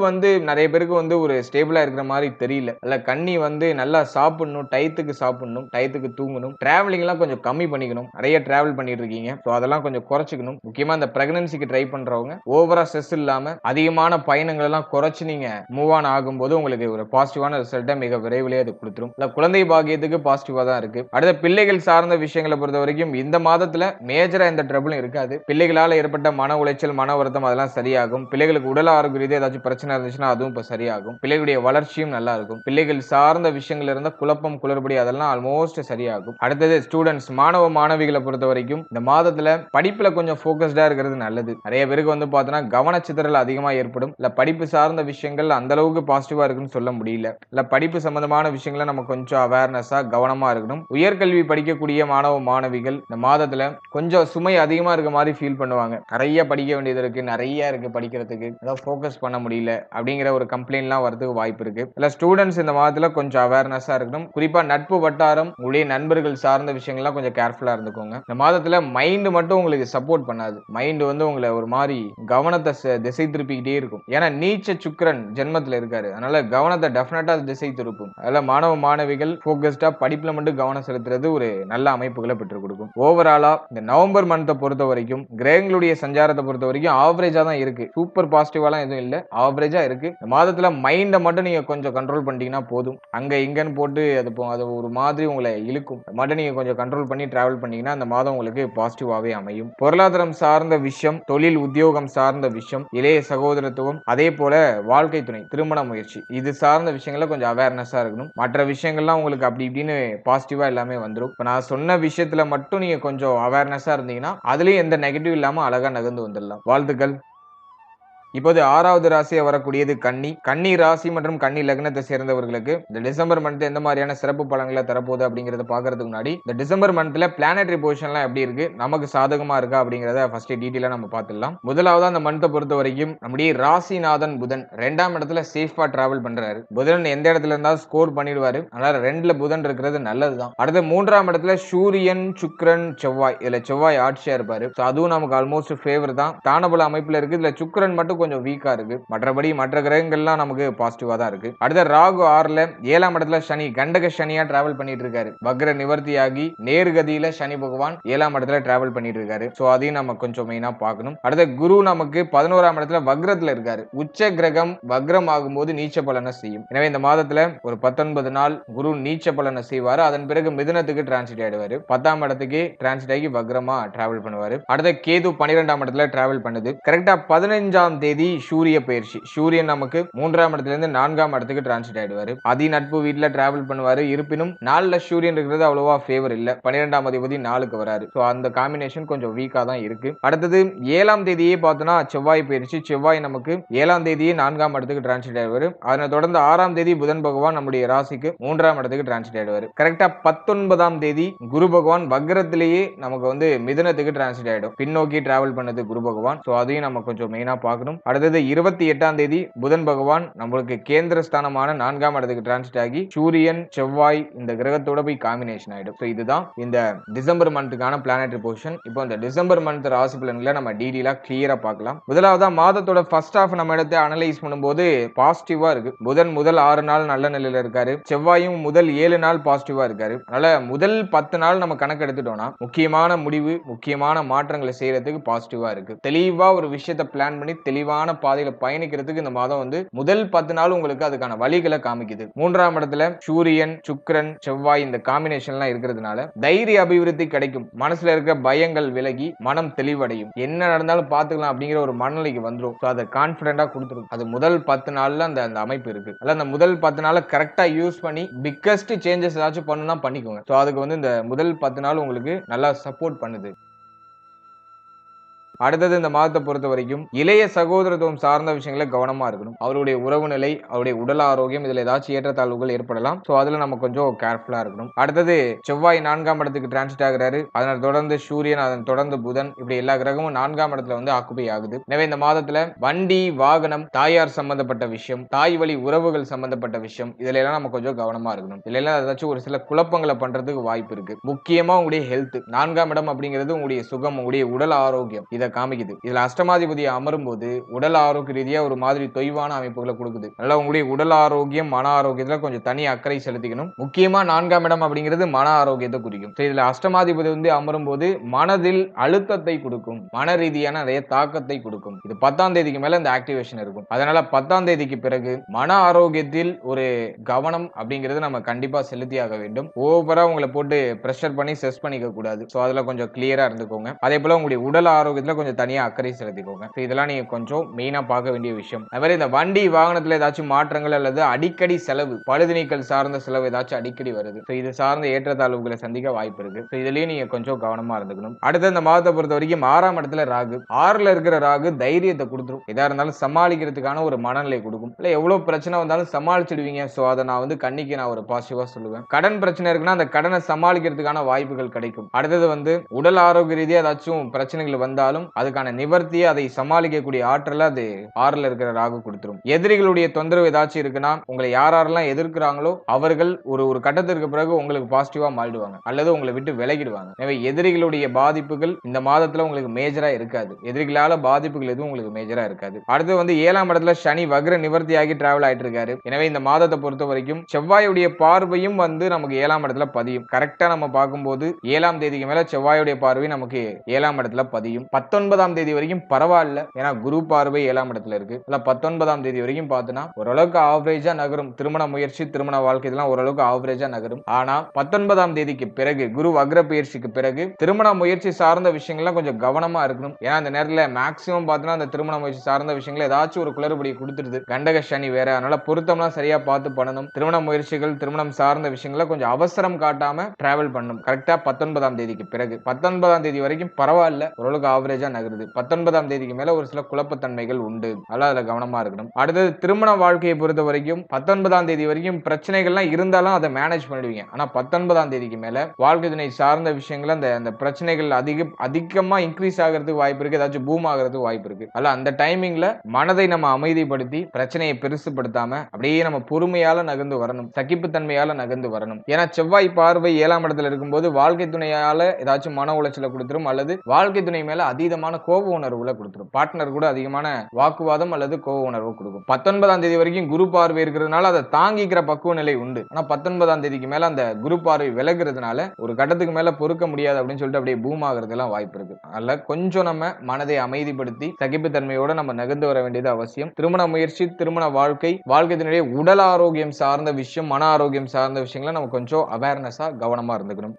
Speaker 1: நிறைய பேருக்கு ஒரு ஸ்டேபிளா இருக்கிற மாதிரி தெரியல. அல்ல கண்ணி நல்லா சாப்பிடணும், டயத்துக்கு சாப்பிடணும், டயத்துக்கு தூங்கணும், டிராவலிங் எல்லாம் கொஞ்சம் கம்மி பண்ணிக்கணும். நிறைய டிராவல் பண்ணிட்டு இருக்கீங்க, அதெல்லாம் கொஞ்சம் குறைச்சிக்கணும். முக்கியமா இந்த பிரெக்னன்சிக்கு ட்ரை பண்றவங்க ஓவரா ஸ்ட்ரெஸ் இல்லாம அதிகமான பயணங்கள் எல்லாம் குறைச்சு நீங்க மூவ் ஆன் ஆகும்போது உங்களுக்கு ஒரு பாசிட்டிவான ரிசல்ட்டை மிக விரைவிலேயே அது கொடுத்துரும். குழந்தை பாக்கியத்துக்கு பாசிட்டிவா தான் இருக்கு. அடுத்த பிள்ளைகள் சார்ந்த விஷயங்களை பொறுத்த வரைக்கும் இந்த மாதத்துல மேஜரா எந்த ட்ரபிளும் இருக்காது. பிள்ளைகளால ஏற்பட்ட மன உளைச்சல், மன வருத்தம் அதெல்லாம் சரியாகும். பிள்ளைகளுக்கு உடல் ஆரோக்கிய ரீதியாக ஏதாச்சும் பிரச்சனை இருந்துச்சுன்னா அதுவும் இப்ப சரியாகும். பிள்ளைகளுடைய வளர்ச்சியும் நல்லா இருக்கும். பிள்ளைகள் சார்ந்த விஷயங்கள் இருந்த குழப்பம், குளறுபடி அதெல்லாம் ஆல்மோஸ்ட் சரியாகும். அடுத்தது ஸ்டூடெண்ட்ஸ், மாணவ மாணவிகளை பொறுத்த வரைக்கும் இந்த மாதத்துல படிப்புல கொஞ்சம் போக்கஸ்டா இருக்கிறது நல்லது. நிறைய பேருக்கு பார்த்தோன்னா கவனச்சிதறல் அதிகமா ஏற்படும். இல்ல படிப்பு சார்ந்த விஷயங்கள் அந்த அளவுக்கு பாசிட்டிவா இருக்குன்னு சொல்ல முடியல. இல்ல படிப்பு சம்பந்தமான விஷயங்களை நம்ம கொஞ்சம் அவேர்னஸா கவனமா இருக்கணும். உயர்கல்வி படிக்கக்கூடிய மாணவ மாணவிகள் இந்த மாதத்துல கொஞ்சம் சுமை அதிகமா இருக்க மாதிரி ஃபீல் பண்ணுவாங்க. நிறைய படிக்க வேண்டியது இருக்கு, நிறைய இருக்கு படிக்கிறதுக்கு, அதாவது ஃபோக்கஸ் பண்ண முடியல அப்படிங்கிற ஒரு கம்ப்ளைண்ட் எல்லாம் வரதுக்கு வாய்ப்பு இருக்கு. இல்ல ஸ்டூடெண்ட்ஸ் இந்த மாதத்துல கொஞ்சம் அவேர்னஸா இருக்கணும். குறிப்பா நட்பு வட்டாரம், உங்களுடைய நண்பர்கள் சார்ந்த விஷயங்கள்லாம் கொஞ்சம் கேர்ஃபுல்லா இருந்துக்கோங்க. இந்த மாதத்துல மைண்ட் மட்டும் உங்களுக்கு சப்போர்ட் பண்ணாது. பண்ணாது. மைண்ட் வந்து உங்களை ஒரு மாதிரி கவனத்தை திசை திருப்பிக்கிட்டே இருக்கும். ஏன்னா நீச்ச சுக்கிரன் ஜென்மத்துல இருக்காரு. அதனால கவனத்தை டெஃபினட்டா திசை திருப்பும். அதனால மாணவ மாணவிகள் போக்கஸ்டா படிப்புல மட்டும் கவனம் செலுத்துறது ஒரு நல்ல அமைப்புகளை பெற்றுக் கொடுக்கும். ஓவராலா இந்த நவம்பர் மந்த்தை பொறுத்த வரைக்கும் கிரகங்களுடைய சஞ்சாரத்தை பொறுத்த வரைக்கும் ஆவரேஜா தான் இருக்கு. சூப்பர் பாசிட்டிவாலாம் எதுவும் இல்ல, ஆவரேஜா இருக்கு. இந்த மாதத்துல மைண்ட மட்டும் நீங்க கொஞ்சம் கண்ட்ரோல் பண்ணிட்டீங்கன்னா போதும். அங்க இங்கன்னு போட்டு அது ஒரு மாதிரி உங்களை இழுக்கும். மட்டும் நீங்க கொஞ்சம் கண்ட்ரோல் பண்ணி டிராவல் பண்ணீங்கன்னா அந்த மாதம் உங்களுக்கு பாசிட்டிவாவே அமையும். பொருளாதாரம் சார்ந்த விஷயம், தொழில் உத்தியோகம் சார்ந்த விஷயம், இளைய சகோதரத்துவம், அதே போல வாழ்க்கை துணை, திருமண முயற்சி, இது சார்ந்த விஷயங்கள கொஞ்சம் அவேர்னஸா இருக்கணும். மற்ற விஷயங்கள்லாம் உங்களுக்கு அப்படி இப்படின்னு பாசிட்டிவா எல்லாமே வந்துடும். இப்ப நான் சொன்ன விஷயத்துல மட்டும் நீங்க கொஞ்சம் அவேர்னஸா இருந்தீங்கன்னா அதுலயும் எந்த நெகட்டிவ் இல்லாம அழகா நகர்ந்து வந்துடலாம். வாழ்த்துக்கள். இப்போது 6வது ராசியா வரக்கூடியது கன்னி. கன்னி ராசி மற்றும் கன்னி லக்னத்தை சேர்ந்தவர்களுக்கு இந்த டிசம்பர் மந்த் எந்த மாதிரியான சிறப்பு பலன்களை தரப்போகுது அப்படிங்கறத பாக்குறதுக்கு முன்னாடி இந்த டிசம்பர் மந்த்ல பிளானட்டரி பொசிஷன்லாம் எப்படி இருக்கு, நமக்கு சாதகமா இருக்கா அப்படிங்கறத ஃபர்ஸ்ட் டீடைலா நம்ம பார்த்துடலாம். முதலாவது அந்த மந்த்தை பொறுத்த வரைக்கும் நம்முடைய ராசிநாதன் புதன் 2ஆம் இடத்துல சேஃபா டிராவல் பண்றாரு. புதன் எந்த இடத்துல இருந்தாலும் ஸ்கோர் பண்ணிடுவாரு. அதனால 2ல புதன் இருக்கிறது நல்லதுதான். அடுத்து 3ஆம் இடத்துல சூரியன், சுக்கிரன், செவ்வாய். இதுல செவ்வாய் ஆட்சியா இருப்பாரு. அதுவும் நமக்கு ஆல்மோஸ்ட் ஃபேவர் தான். தானபல அமைப்புல இருக்கு. இதுல சுக்கிரன் மட்டும் கொஞ்சம் வீக்கா இருக்கு. மற்றபடி மற்ற கிரகங்கள்லாம் நமக்கு பாசிட்டிவா தான் இருக்கு. அடுத்த ராகு 6ல 7ஆம் இடத்துல சனி, கண்டக சனியா டிராவல் பண்ணிட்டு இருக்காரு. வக்ர நிவர்த்தியாகி நேர்கதியில சனி பகவான் 7ஆம் இடத்துல டிராவல் பண்ணிட்டு இருக்காரு. சோ அதையும் நம்ம கொஞ்சம் மெயினா பார்க்கணும். அடுத்த குரு நமக்கு 11ஆம் இடத்துல வக்ரத்துல இருக்காரு. உச்ச கிரகம் வக்ரம் ஆகும்போது நீச்ச பலனை செய்யும். எனவே இந்த மாதத்துல ஒரு 19 நாள் குரு நீச்ச பலனை செய்வாரு. அதன் பிறகு மிதுனத்துக்கு டிரான்சிட் ஆயிடுவாரு. 10ஆம் இடத்துக்கு டிரான்சிட் ஆகி வக்ரமா டிராவல் பண்ணுவாரு. அடுத்த கேது 12ஆம் இடத்துல டிராவல் பண்ணுது. கரெக்டா 15ஆம் தேதி சூரிய பயிற்சி. சூரியன் நமக்கு 3ஆம் இடத்துல இருந்து 4ஆம் இடத்துக்கு டிரான்சிட் ஆயிடுவாரு. அதி நட்பு வீட்டுல டிராவல் பண்ணுவாரு. இருப்பினும் 4ல சூரியன் இருக்கிறது அவ்வளவா ஃபேவர் இல்ல. 12ஆம் அதிபதி 4க்கு வராரு. சோ அந்த காம்பினேஷன் கொஞ்சம் வீக்கா தான் இருக்கு. அடுத்தது 7ஆம் தேதியே பார்த்தோம்னா செவ்வாய் பயிற்சி. செவ்வாய் நமக்கு 7ஆம் தேதியே 4ஆம் இடத்துக்கு டிரான்சிட் ஆயிடுவாரு. அதனை தொடர்ந்து 6ஆம் தேதி புதன் பகவான் நம்முடைய ராசிக்கு 3ஆம் இடத்துக்கு டிரான்சிட் ஆயிடுவாரு. கரெக்டா 19ஆம் தேதி குரு பகவான் வக்ரத்திலேயே நமக்கு வந்து மிதுனத்துக்கு டிரான்சிட் ஆயிடும். பின்னோக்கி டிராவல் பண்ணது குரு பகவான். சோ அதையும் நம்ம கொஞ்சம் மெயினா பார்க்கணும். அடுத்தது 28ஆம் தேதி புதன் பகவான் நம்மளுக்கு கேந்திர ஸ்தானமான 4ஆம் இடத்துக்கு டிரான்சிட் ஆகி சூரியன், செவ்வாய் இந்த கிரகத்தோட போய் காம்பினேஷன் ஆயிடும். சோ இதுதான் இந்த டிசம்பர் மந்த்துக்கான பிளானட்டரி பொசிஷன். இப்போ இந்த டிசம்பர் மந்த் ராசி பலன்களை நம்ம டீடைலா கிளியரா பார்க்கலாம். முதலாவதா மாதத்தோட ஃபர்ஸ்ட் ஹாஃப் நம்ம எடுத்து அனலைஸ் பண்ணும்போது பாசிட்டிவா இருக்கு. புதன் முதல் 6 நாள் நல்ல நிலையில இருக்காரு. செவ்வாயும் முதல் 7 நாள் பாசிட்டிவா இருக்காரு. அதனால முதல் 10 நாள் நம்ம கணக்கு எடுத்துட்டோம்னா முக்கியமான முடிவு, முக்கியமான மாற்றங்களை செய்யறதுக்கு பாசிட்டிவா இருக்கு. தெளிவா ஒரு விஷயத்தை பிளான் பண்ணி தெளிவான பாதையில பயணிக்கிறதுக்கு இந்த மாதம் வந்து முதல் 10 நாள் உங்களுக்கு அதுக்கான வழிகளை காமிக்குது. 3ஆம் இடத்துல சூரியன், சுக்கிரன், செவ்வாய் இந்த காம்பினேஷன்லாம் இருக்கிறதுனால தைரிய அபிவிருத்தி கிடைக்கும். மனசுல இருக்க பயங்கள் விலகி மனம் தெளிவடையும். என்ன நடந்தாலும் பாத்துக்கலாம் அப்படிங்கிற ஒரு மனநிலைக்கு வந்துடும். அதை கான்பிடண்டா கொடுத்துரும். அது முதல் 10 நாள்ல அந்த அமைப்பு இருக்கு. அந்த முதல் 10 நாள் கரெக்டா யூஸ் பண்ணி பிக்கஸ்ட் சேஞ்சஸ் ஏதாச்சும் பண்ணணும்னா பண்ணிக்கோங்க. அதுக்கு வந்து இந்த முதல் 10 நாள் உங்களுக்கு நல்லா சப்போர்ட் பண்ணுது. அடுத்தது இந்த மாதத்தை பொறுத்த வரைக்கும் இளைய சகோதரத்துவம் சார்ந்த விஷயங்கள கவனமா இருக்கணும். அவருடைய உறவு நிலை, அவருடைய உடல் ஆரோக்கியம் இதுல ஏதாச்சும் ஏற்றத்தாழ்வுகள் ஏற்படலாம். சோ அதுல நம்ம கொஞ்சம் கேர்ஃபுல்லா இருக்கணும். அடுத்தது செவ்வாய் 4ஆம் இடத்துக்கு டிரான்சிட் ஆகிறாரு. அதனை தொடர்ந்து சூரியன், அதன் தொடர்ந்து புதன், இப்படி எல்லா கிரகமும் 4ஆம் இடத்துல வந்து ஆக்குபை ஆகுது. எனவே இந்த மாதத்துல வண்டி, வாகனம், தாயார் சம்பந்தப்பட்ட விஷயம், தாய் வழி உறவுகள் சம்பந்தப்பட்ட விஷயம், இதுல எல்லாம் நம்ம கொஞ்சம் கவனமா இருக்கணும். இதுல எல்லாம் ஏதாச்சும் ஒரு சில குழப்பங்களை பண்றதுக்கு வாய்ப்பு இருக்கு. முக்கியமா உங்களுடைய ஹெல்த், 4ஆம் இடம் அப்படிங்கிறது உங்களுடைய சுகம், உங்களுடைய உடல் ஆரோக்கியம் இதை காமிக்குது. இதுல அஷ்டமாதிபதி அமரும் போது உடல் ஆரோக்கிய ரீதியா ஒரு மாதிரி தொய்வான அமைப்புகளை கொடுக்குது. அதனால உங்களுடைய உடல் ஆரோக்கியம், மன ஆரோக்கியத்துல கொஞ்சம் தனி அக்கறை செலுத்திக்கணும். முக்கியமா 4ஆம் இடம் அப்படிங்கிறது மன ஆரோக்கியத்தை குறிக்கும். இதுல அஷ்டமாதிபதி வந்து அமரும் போது மனதில் அழுத்தத்தை கொடுக்கும், மன ரீதியான நிறைய தாக்கத்தை கொடுக்கும். இது 10ஆம் தேதிக்கு மேல இந்த ஆக்டிவேஷன் இருக்கும். அதனால 10ஆம் தேதிக்கு பிறகு மன ஆரோக்கியத்தில் ஒரு கவனம் அப்படிங்கிறது நம்ம கண்டிப்பா செலுத்தியாக வேண்டும். ஓவரா உங்களை போட்டு பிரஷர் பண்ணி செஸ் பண்ணிக்க கூடாது. சோ அதுல கொஞ்சம் கிளியரா இருந்துக்கோங்க. அதே போல உங்களுடைய உடல் ஆரோக்கியத்துல கொஞ்சம் தனியா அக்கறை செலுத்திக்கோங்க. இதெல்லாம் நீங்க கொஞ்சம் மெயினா பார்க்க வேண்டிய விஷயம். அதே மாதிரி இந்த வண்டி வாகனத்துல ஏதாச்சும் மாற்றங்கள் அல்லது அடிக்கடி செலவு, பழுது நீக்கல் சார்ந்த செலவு ஏதாச்சும் அடிக்கடி வருது. இது சார்ந்த ஏற்றத்தாழ்வுகளை சந்திக்க வாய்ப்பு இருக்கு. இதுலயும் நீங்க கொஞ்சம் கவனமா இருந்துக்கணும். அடுத்த இந்த மாதத்தை பொறுத்த வரைக்கும் 6ஆம் இடத்துல ராகு. 6ல இருக்கிற ராகு தைரியத்தை கொடுத்துரும். எதா இருந்தாலும் சமாளிக்கிறதுக்கான ஒரு மனநிலை கொடுக்கும். இல்ல எவ்வளவு பிரச்சனை வந்தாலும் சமாளிச்சிடுவீங்க. சோ அதை நான் வந்து கண்ணிக்கு நான் ஒரு பாசிட்டிவா சொல்லுவேன். கடன் பிரச்சனை இருக்குன்னா அந்த கடனை சமாளிக்கிறதுக்கான வாய்ப்புகள் கிடைக்கும். அடுத்தது வந்து உடல் ஆரோக்கிய ரீதியா ஏதாச்சும் பிரச்சனைகள் வந்தாலும் அதுக்கான நிவர்த்தியை அதை சமாளிக்கக்கூடிய ஆற்றல அது 6ல இருக்கிற ராகு கொடுத்துரும். எதிரிகளுடைய தொந்தரவு ஏதாச்சும் இருக்குன்னா உங்களை யாரெல்லாம் எதிர்க்கிறாங்களோ அவர்கள் ஒரு கட்டத்திற்கு பிறகு உங்களுக்கு பாசிட்டிவா மாறிடுவாங்க அல்லது உங்களை விட்டு விலகிடுவாங்க. எனவே எதிரிகளுடைய பாதிப்புகள் இந்த மாதத்துல உங்களுக்கு மேஜரா இருக்காது. எதிரிகளால பாதிப்புகள் எதுவும் உங்களுக்கு மேஜரா இருக்காது. அடுத்து வந்து 7ஆம் இடத்துல சனி வக்ர நிவர்த்தியாகி டிராவல் ஆயிட்டு இருக்காரு. எனவே இந்த மாதத்தை பொறுத்த வரைக்கும் செவ்வாயுடைய பார்வையும் வந்து நமக்கு 7ஆம் இடத்துல பதியும். கரெக்டா நம்ம பார்க்கும்போது 7ஆம் தேதிக்கு மேல செவ்வாயுடைய பார்வை நமக்கு 7ஆம் இடத்துல பதியும். 19ஆம் தேதி வரைக்கும் பரவாயில்ல, ஏன்னா குரு பார்வை 7ஆம் இடத்துல இருக்கு. 19ஆம் தேதி வரைக்கும் பார்த்தோன்னா ஓரளவுக்கு ஆவரேஜா நகரும். திருமண முயற்சி, திருமண வாழ்க்கை இதெல்லாம் ஓரளவுக்கு ஆவரேஜா நகரும். ஆனா 19ஆம் தேதிக்கு பிறகு குரு வக்ர பயிற்சிக்கு பிறகு திருமண முயற்சி சார்ந்த விஷயங்கள்லாம் கொஞ்சம் கவனமா இருக்கணும். ஏன்னா அந்த நேரத்துல மேக்சிமம் பார்த்தோன்னா அந்த திருமண முயற்சி சார்ந்த விஷயங்கள் ஏதாச்சும் ஒரு குளறுபடி கொடுத்துருது. கண்டக சனி வேற, அதனால பொருத்தம்லாம் சரியா பார்த்து பண்ணணும். திருமண முயற்சிகள், திருமணம் சார்ந்த விஷயங்களை கொஞ்சம் அவசரம் காட்டாம டிராவல் பண்ணணும். கரெக்டா 19ஆம் தேதிக்கு பிறகு 19ஆம் தேதி வரைக்கும் பரவாயில்ல, ஓரளவுக்கு ஆவரேஜா நகருது. 19ஆம் தேதிக்கு மேல ஒரு சில குழப்பத்தன்மைகள் உண்டு, அதனால அதுல கவனமா இருக்கணும். அடுத்தது திருமண வாழ்க்கையை பொறுத்த வரைக்கும் 19ஆம் தேதி வரைக்கும் பிரச்சனைகள்லாம் இருந்தாலும் அதை மேனேஜ் பண்ணிடுவீங்க. ஆனா 19ஆம் தேதிக்கு மேல வாழ்க்கை துணை சார்ந்த விஷயங்கள் அந்த பிரச்சனைகள் அதிகமா இன்க்ரீஸ் ஆகிறதுக்கு வாய்ப்பு இருக்கு, ஏதாச்சும் பூம் ஆகிறதுக்கு வாய்ப்பு இருக்கு. அல்ல அந்த டைமிங்ல மனதை நம்ம அமைதிப்படுத்தி பிரச்சனையை பெருசுப்படுத்தாம அப்படியே நம்ம பொறுமையால நகர்ந்து வரணும், சகிப்புத்தன்மையால நகர்ந்து வரணும். ஏன்னா செவ்வாய் பார்வை 7ஆம் இடத்துல இருக்கும்போது வாழ்க்கை துணையால ஏதாச்சும் மன உளைச்சலை கொடுத்துரும் அல்லது வாழ்க்கை துணை மேல அதீதமான கோப உணர்வுல கொடுத்துரும். பார்ட்னர் கூட அதிகமான வாக்குவாதம் அல்லது கோப உணர்வு கொடுக்கும். 19ஆம் தேதி வரைக்கும் குரு பார்வை இருக்கிறதுனால அதை தாங்கிக்கிற பக்குவ நிலை உண்டு. ஆனா 19ஆம் தேதிக்கு மேல அந்த குரு பார்வை விலகுறதுனால ஒரு கட்டத்துக்கு மேல பொறுக்க முடியாது அப்படின்னு சொல்லிட்டு அப்படியே பூம் ஆகிறது எல்லாம் வாய்ப்பு இருக்கு. அதனால கொஞ்சம் நம்ம மனதை அமைதிப்படுத்தி சகிப்புத்தன்மையோட நம்ம நகர்ந்து வர வேண்டியது அவசியம். திருமண முயற்சி, திருமண வாழ்க்கை, வாழ்க்கையினுடைய உடல் ஆரோக்கியம் சார்ந்த விஷயம், மன ஆரோக்கியம் சார்ந்த விஷயங்களை நம்ம கொஞ்சம் அவேர்னஸா கவனமா இருந்துக்கணும்.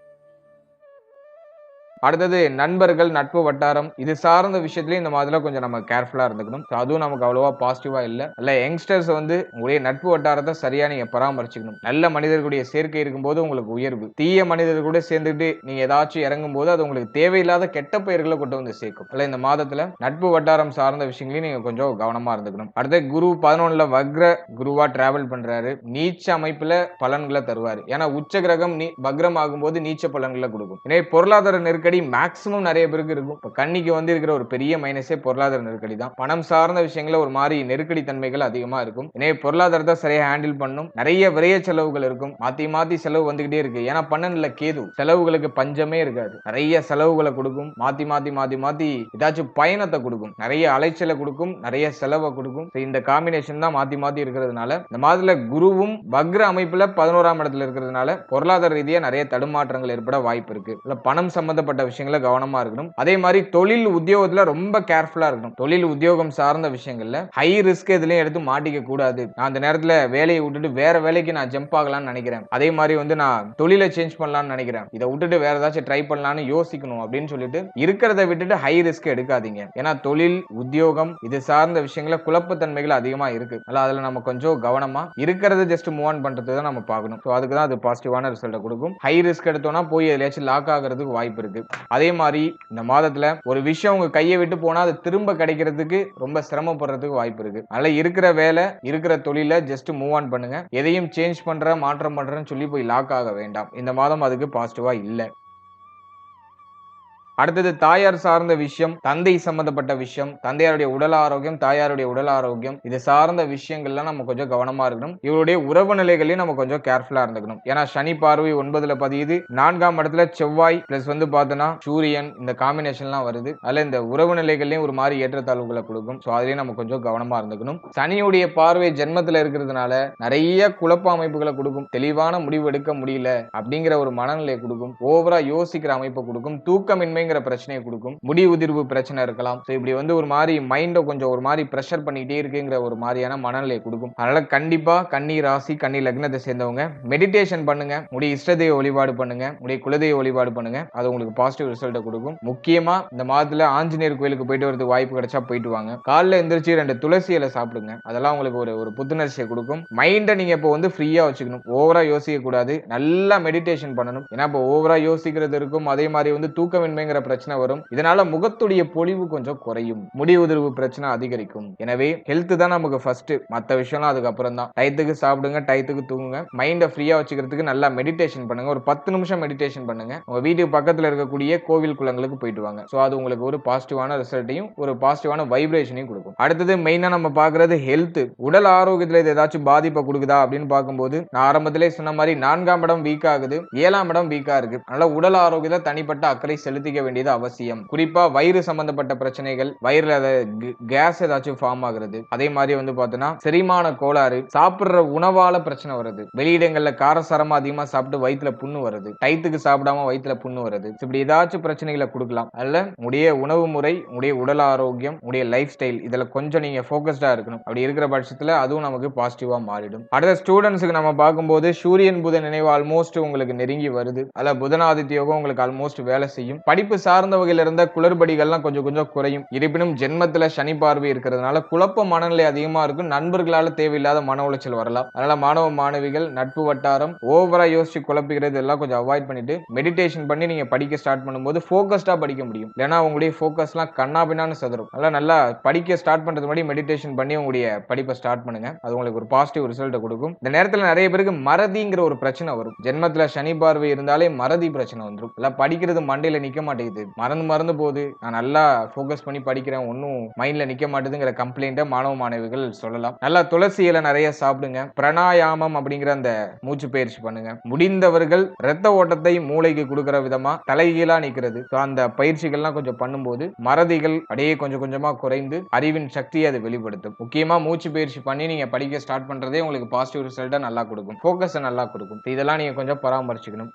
Speaker 1: அடுத்தது நண்பர்கள், நட்பு வட்டாரம் இது சார்ந்த விஷயத்துலயும் இந்த மாதிரிலாம் கொஞ்சம் நம்ம கேர்ஃபுல்லா இருந்துக்கணும். அதுவும் நமக்கு அவ்வளவா பாசிட்டிவா இல்ல யங்ஸ்டர்ஸ் வந்து உங்களுடைய நட்பு வட்டாரத்தை சரியா நீங்க பராமரிச்சுக்கணும். நல்ல மனிதர்களுடைய சேர்க்கை இருக்கும்போது உங்களுக்கு உயர்வு, தீய மனிதர்கள் கூட சேர்ந்துட்டு நீங்க ஏதாச்சும் இறங்கும் போது அது உங்களுக்கு தேவையில்லாத கெட்ட பெயர்களை கொண்டு வந்து சேர்க்கும். அல்ல இந்த மாதத்துல நட்பு வட்டாரம் சார்ந்த விஷயங்களையும் நீங்க கொஞ்சம் கவனமா இருந்துக்கணும். அடுத்த குரு 11ல வக்ர குருவா டிராவல் பண்றாரு. நீச்ச அமைப்புல பலன்களை தருவாரு. ஏன்னா உச்ச கிரகம் வக்ரம் ஆகும்போது நீச்ச பலன்களை கொடுக்கும். எனவே பொருளாதார நெருக்கடி மேக்ஸிமம் நிறைய பேருக்கு இருக்கும். இப்ப கன்னிக்கு வந்து இருக்கிற ஒரு பெரிய மைனஸே பொருளாதார நெருக்கடி தான். பணம் சார்ந்த விஷயங்கள ஒரு மாதிரி நெருக்கடி தன்மைகள் அதிகமா இருக்கும். எனவே பொருளாதாரத்தை சரியா ஹேண்டில் பண்ணும். நிறைய விரைய செலவுகள் இருக்கும். மாத்தி செலவு வந்துகிட்டே இருக்கு. ஏன்னா 12ல கேது, செலவுகளுக்கு பஞ்சமே இருக்காது. நிறைய செலவுகளை கொடுக்கும். மாத்தி ஏதாச்சும் பயணத்தை கொடுக்கும், நிறைய அலைச்சலை கொடுக்கும், நிறைய செலவை கொடுக்கும். இந்த காம்பினேஷன் தான் மாத்தி இருக்கிறதுனால இந்த மாதிரில குருவும் வக்ர அமைப்புல 11ஆம் இடத்துல இருக்கிறதுனால பொருளாதார ரீதியா நிறைய தடுமாற்றங்கள் ஏற்பட வாய்ப்பு இருக்கு. பணம் சம்பந்தப்பட்ட விஷயங்கள கவனமா இருக்கணும். அதே மாதிரி தொழில் உத்தியோகத்துல ரொம்ப கேர்ஃபுல்லா இருக்கணும். தொழில் உத்தியோகம் சார்ந்த விஷயங்கள்ல ஹை ரிஸ்க் எதுலயும் எடுத்து மாட்டிக்க கூடாது. நான் அந்த நேரத்துல வேலையை விட்டுட்டு வேற வேலைக்கு நான் ஜம்ப் ஆகலாம்னு நினைக்கிறேன், அதே மாதிரி வந்து நான் தொழிலை சேஞ்ச் பண்ணலாம்னு நினைக்கிறேன், இதை விட்டுட்டு வேற ஏதாச்சும் ட்ரை பண்ணலாம்னு யோசிக்கணும் அப்படின்னு சொல்லிட்டு இருக்கிறத விட்டுட்டு ஹை ரிஸ்க் எடுக்காதீங்க. ஏன்னா தொழில் உத்தியோகம் இது சார்ந்த விஷயங்கள குழப்பத்தன்மைகள் அதிகமா இருக்கு. அதுல நம்ம கொஞ்சம் கவனமா இருக்கிறத ஜஸ்ட் மூவ் ஆன் பண்றது தான் நம்ம பார்க்கணும். அதுக்கு தான் அது பாசிட்டிவான ரிசல்ட் கொடுக்கும். ஹை ரிஸ்க் எடுத்தோம்னா போய் எதுலயாச்சும் லாக் ஆகிறதுக்கு வாய்ப்பு இருக்கு. அதே மாதிரி இந்த மாதத்துல ஒரு விஷயம் உங்க கையை விட்டு போனா அது திரும்ப கிடைக்கிறதுக்கு ரொம்ப சிரமப்படுறதுக்கு வாய்ப்பு இருக்கு. அதனால இருக்கிற வேலை, இருக்கிற தொழில ஜஸ்ட் மூவ் ஆன் பண்ணுங்க. எதையும் சேஞ்ச் பண்ற, மாற்றம் பண்றேன்னு சொல்லி போய் லாக் ஆக வேண்டாம். இந்த மாதம் அதுக்கு பாசிட்டிவா இல்ல. அடுத்தது தாயார் சார்ந்த விஷயம், தந்தை சம்பந்தப்பட்ட விஷயம், தந்தையாருடைய உடல் ஆரோக்கியம், தாயாருடைய உடல் ஆரோக்கியம் இது சார்ந்த விஷயங்கள்லாம் நம்ம கொஞ்சம் கவனமா இருக்கணும். இவருடைய உறவு நிலைகளையும் நம்ம கொஞ்சம் கேர்ஃபுல்லா இருந்துக்கணும். ஏன்னா சனி பார்வை 9ல பதியுது, 4ஆம் இடத்துல செவ்வாய் பிளஸ் வந்து பார்த்தோன்னா சூரியன், இந்த காம்பினேஷன்லாம் வருது. அதுல இந்த உறவு நிலைகள்லயும் ஒரு மாதிரி ஏற்றத்தாழ்வுகளை கொடுக்கும். அதுலயும் நம்ம கொஞ்சம் கவனமா இருந்துக்கணும். சனியுடைய பார்வை ஜென்மத்துல இருக்கிறதுனால நிறைய குழப்ப அமைப்புகளை கொடுக்கும். தெளிவான முடிவு எடுக்க முடியல அப்படிங்கிற ஒரு மனநிலை கொடுக்கும். ஓவரா யோசிக்கிற அமைப்பை கொடுக்கும். தூக்கமின்மை பிரச்சனையை கொடுக்கும். முடி உதிர்வு பிரச்சனை இருக்கலாம். இப்படி வந்து ஒரு மாதிரி மைண்ட கொஞ்சம் ஒரு மாதிரி பிரஷர் பண்ணிட்டே இருக்குங்கிற ஒரு மாதிரியான மனநிலை கொடுக்கும். அதனால கண்டிப்பா கன்னி ராசி, கன்னி லக்னத்தை சேர்ந்தவங்க மெடிடேஷன் பண்ணுங்க, உடைய இஷ்டதெய்வ வழிபாடு பண்ணுங்க, உடைய குலதெய்வ வழிபாடு பண்ணுங்க. அது உங்களுக்கு பாசிட்டிவ் ரிசல்ட் கொடுக்கும். முக்கியமா இந்த மாதத்துல ஆஞ்சநேயர் கோயிலுக்கு போயிட்டு வரதுக்கு வாய்ப்பு கிடைச்சா போயிட்டு வாங்க. காலைல எந்திரிச்சு 2 துளசி இலை சாப்பிடுங்க. அதெல்லாம் உங்களுக்கு ஒரு புத்துணர்ச்சியை கொடுக்கும். மைண்ட நீங்க இப்போ வந்து ஃப்ரீயா வச்சுக்கணும். ஓவரா யோசிக்க கூடாது. நல்லா மெடிடேஷன் பண்ணணும். ஏன்னா இப்போ ஓவரா யோசிக்கிறது இருக்கும். அதே மாதிரி வந்து தூக்கமின்மை கருமையாகிற பிரச்சனை வரும். இதனால முகத்துடைய பொலிவு கொஞ்சம் குறையும். முடி உதிர்வு பிரச்சனை அதிகரிக்கும். எனவே ஹெல்த் தான் நமக்கு ஃபர்ஸ்ட். மத்த விஷயம்லாம் அதுக்கப்புறம் தான். டயத்துக்கு சாப்பிடுங்க, டயத்துக்கு தூங்குங்க. மைண்ட ஃப்ரீயா வச்சுக்கிறதுக்கு நல்லா மெடிடேஷன் பண்ணுங்க. ஒரு 10 நிமிஷம் மெடிடேஷன் பண்ணுங்க. உங்க வீட்டுக்கு பக்கத்துல இருக்கக்கூடிய கோவில் குளங்களுக்கு போயிட்டு வாங்க. சோ அது உங்களுக்கு ஒரு பாசிட்டிவான ரிசல்ட்டையும் ஒரு பாசிட்டிவான வைப்ரேஷனையும் கொடுக்கும். அடுத்தது மெயினா நம்ம பார்க்கிறது ஹெல்த். உடல் ஆரோக்கியத்துல இது ஏதாச்சும் பாதிப்பை கொடுக்குதா அப்படின்னு பார்க்கும்போது நான் ஆரம்பத்திலே சொன்ன மாதிரி 4ஆம் இடம் வீக் ஆகுது, 7ஆம் இடம் வீக்கா இருக்கு. அதனால உடல் ஆரோக்கியத்தை தனிப்பட்ட அக்கறை செலுத்திக்க வேண்டியது அவசியம். குறிப்பா வயிறு சம்பந்தப்பட்ட பிரச்சனைகள், வயிறுல கேஸ் ஏதாச்சும் ஃபார்ம் ஆகுறது, அதே மாதிரி வந்து பார்த்தோன்னா செரிமான கோளாறு, சாப்பிடுற உணவால பிரச்சனை வருது, வெளியிடங்கள்ல காரசாரமா அதிகமா சாப்பிட்டு வயிற்றுல புண்ணு வருது, டயத்துக்கு சாப்பிடாம வயிற்றுல புண்ணு வருது, இப்படி ஏதாச்சும் பிரச்சனைகளை கொடுக்கலாம். அதுல உடைய உணவு முறை, உடைய உடல் ஆரோக்கியம், உடைய லைஃப் ஸ்டைல் இதுல கொஞ்சம் நீங்க போக்கஸ்டா இருக்கணும். அப்படி இருக்கிற பட்சத்துல அதுவும் நமக்கு பாசிட்டிவா மாறிடும். அடுத்த ஸ்டூடெண்ட்ஸ்க்கு நம்ம பார்க்கும்போது சூரியன் புதன் நினைவு ஆல்மோஸ்ட் உங்களுக்கு நெருங்கி வருது. அதுல புதனாதித்ய யோகம் உங்களுக்கு ஆல்மோஸ்ட் வேலை செய்யும். படிப்பு சார்ந்த வகையில இருந்த குளறுபடிகள்லாம் கொஞ்சம் கொஞ்சம் குறையும். இருப்பினும் ஜென்மத்துல சனி பார்வை இருக்கிறதுனால குழப்ப மனநிலை அதிகமா இருக்கும். நண்பர்களால தேவையில்லாத மன உளைச்சல் வரலாம். அதனால மாணவ மாணவிகள் நட்பு வட்டாரம் ஓவரா யோசிச்சு குழப்பிக்கிறது எல்லாம் கொஞ்சம் அவாய்ட் பண்ணிட்டு மெடிடேஷன் பண்ணி நீங்க படிக்க ஸ்டார்ட் பண்ணும்போது போக்கஸ்டா படிக்க முடியும். ஏன்னா உங்களுடைய போக்கஸ்லாம் கண்ணா பின்னான்னு சதுரும். அதனால நல்லா படிக்க ஸ்டார்ட் பண்றது முன்னாடி மெடிடேஷன் பண்ணி உங்களுடைய படிப்பை ஸ்டார்ட் பண்ணுங்க. அது உங்களுக்கு ஒரு பாசிட்டிவ் ரிசல்ட் கொடுக்கும். இந்த நேரத்துல நிறைய பேருக்கு மறதிங்கிற ஒரு பிரச்சனை வரும். ஜென்மத்துல சனி பார்வை இருந்தாலே மறதி பிரச்சனை வந்துடும். எல்லாம் படிக்கிறது மண்டையில நிக்க மாட்டேங்குது, மறந்து போகுது, நான் நல்லா போக்கஸ் பண்ணி படிக்கிறேன், ஒன்னும் மைண்ட்ல நிக்க மாட்டேதுங்கிற கம்ப்ளைண்ட மாணவ மாணவிகள் சொல்லலாம். நல்லா துளசி இலை நிறைய சாப்பிடுங்க. பிராணாயாமம் அப்படிங்கிற அந்த மூச்சு பயிற்சி பண்ணுங்க. முடிந்தவர்கள் இரத்த ஓட்டத்தை மூளைக்கு கொடுக்கிற விதமா தலைகீழா நிக்கிறது, அந்த பயிற்சிகள்லாம் கொஞ்சம் பண்ணும்போது மறதிகள் அப்படியே கொஞ்சம் கொஞ்சமா குறைந்து அறிவின் சக்தியை அது வெளிப்படுத்தும். முக்கியமா மூச்சு பயிற்சி பண்ணி நீங்க படிக்க ஸ்டார்ட் பண்றதே உங்களுக்கு பாசிட்டிவ் ரிசல்ட்டை நல்லா கொடுக்கும், போக்கஸ் நல்லா கொடுக்கும். இதெல்லாம் நீங்க கொஞ்சம் பராமரிச்சுக்கணும்.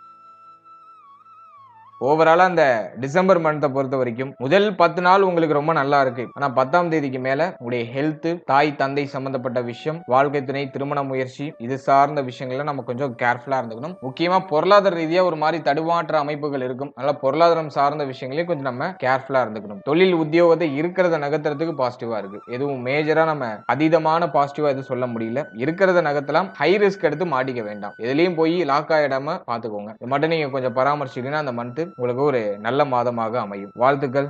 Speaker 1: ஓவராலா அந்த டிசம்பர் மந்த்தை பொறுத்த வரைக்கும் முதல் 10 நாள் உங்களுக்கு ரொம்ப நல்லா இருக்கு. ஆனா 10ஆம் தேதிக்கு மேல உங்களுடைய ஹெல்த், தாய் தந்தை சம்பந்தப்பட்ட விஷயம், வாழ்க்கை துணை, திருமண முயற்சி இது சார்ந்த விஷயங்கள்ல நம்ம கொஞ்சம் கேர்ஃபுல்லா இருந்துக்கணும். முக்கியமா பொருளாதார ரீதியா ஒரு மாதிரி தடுமாற்ற அமைப்புகள் இருக்கும். அதனால பொருளாதாரம் சார்ந்த விஷயங்களையும் கொஞ்சம் நம்ம கேர்ஃபுல்லா இருந்துக்கணும். தொழில் உத்தியோகத்தை இருக்கிறத நகர்த்துறதுக்கு பாசிட்டிவா இருக்கு. எதுவும் மேஜரா நம்ம அதீதமான பாசிட்டிவா எதுவும் சொல்ல முடியல. இருக்கிறத நகர்த்தலாம். ஹை ரிஸ்க் எடுத்து மாட்டிக்க வேண்டாம். எதுலயும் போய் லாக் ஆயிடாம பாத்துக்கோங்க. இது மட்டும் நீங்க கொஞ்சம் பராமரிச்சீங்கன்னா அந்த மந்த் உங்களுக்கு ஒரு நல்ல மாதமாக அமையும். வாழ்த்துக்கள்.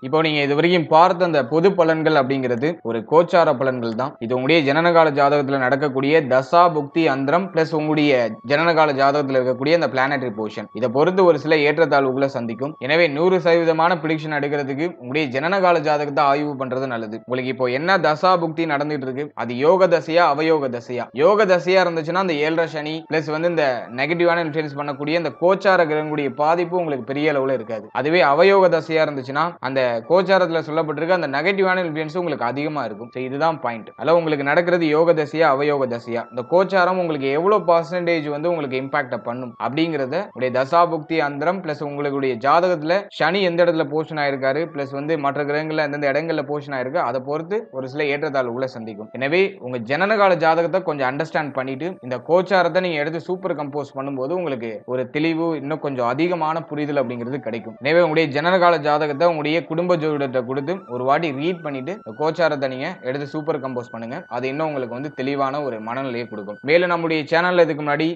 Speaker 1: இப்போ நீங்க இதுவரைக்கும் பார்த்த அந்த பொது பலன்கள் அப்படிங்கிறது ஒரு கோச்சார பலன்கள் தான். இது உங்களுடைய ஜனனகால ஜாதகத்துல நடக்கக்கூடிய தசா புக்தி அந்தரம் பிளஸ் உங்களுடைய ஜனனகால ஜாதகத்துல இருக்கக்கூடிய அந்த பிளானட்டரி பொசிஷன் இதை பொறுத்து ஒரு சில ஏற்றத்தாழ்வுகளை சந்திக்கும். எனவே 100% பிரிடிக்ஷன் எடுக்கிறதுக்கு உங்களுடைய ஜனனகால ஜாதகத்தை ஆய்வு பண்றது நல்லது. உங்களுக்கு இப்போ என்ன தசா புக்தி நடந்துட்டு இருக்கு, அது யோக தசையா அவயோக தசையா? யோக தசையா இருந்துச்சுன்னா அந்த 7.5 சனி பிளஸ் வந்து இந்த நெகட்டிவான இன்ஃபுளுன்ஸ் பண்ணக்கூடிய அந்த கோச்சார கிரகங்களுடைய பாதிப்பு உங்களுக்கு பெரிய அளவுல இருக்காது. அதுவே அவயோக தசையா இருந்துச்சுன்னா அந்த கோச்சாரத்துல சொல்லப்பட்டிருக்க அந்த நெகட்டிவான இன்ஃப்ளூயன்ஸ் உங்களுக்கு அதிகமா இருக்கும். இதுதான் பாயிண்ட். அதனால உங்களுக்கு நடக்கிறது யோக தசையா அவயோக தசையா, இந்த கோச்சாரம் உங்களுக்கு எவ்வளவு பர்சன்டேஜ் வந்து உங்களுக்கு இம்பாக்ட் பண்ணும் அப்படிங்கறத உடைய தசாபுக்தி அந்தரம் பிளஸ் உங்களுடைய ஜாதகத்துல சனி எந்த இடத்துல போஷன் ஆயிருக்காரு பிளஸ் வந்து மற்ற கிரகங்கள்ல எந்தெந்த இடங்கள்ல போஷன் ஆயிருக்கு அதை பொறுத்து ஒரு சில ஏற்றத்தாழ்வுகளை சந்திக்கும். எனவே உங்க ஜனனகால ஜாதகத்தை கொஞ்சம் அண்டர்ஸ்டாண்ட் பண்ணிட்டு இந்த கோச்சாரத்தை நீங்க எடுத்து சூப்பர் கம்போஸ் பண்ணும்போது உங்களுக்கு ஒரு தெளிவு, இன்னும் கொஞ்சம் அதிகமான புரிதல் அப்படிங்கிறது கிடைக்கும். எனவே உங்களுடைய ஜனனகால ஜாதகத்தை உங்களுடைய குடும்ப ஜோதிடத்தை கொடுத்து ஒரு வாட்டி ரீட் பண்ணிட்டு கோச்சாரத்தை நீங்க எடுத்து சூப்பர் கம்போஸ் பண்ணுங்க. அது இன்னும் உங்களுக்கு வந்து தெளிவான ஒரு மனநிலையை கொடுக்கும். மேலும் நம்முடைய சேனல்ல இதுக்கு முன்னாடி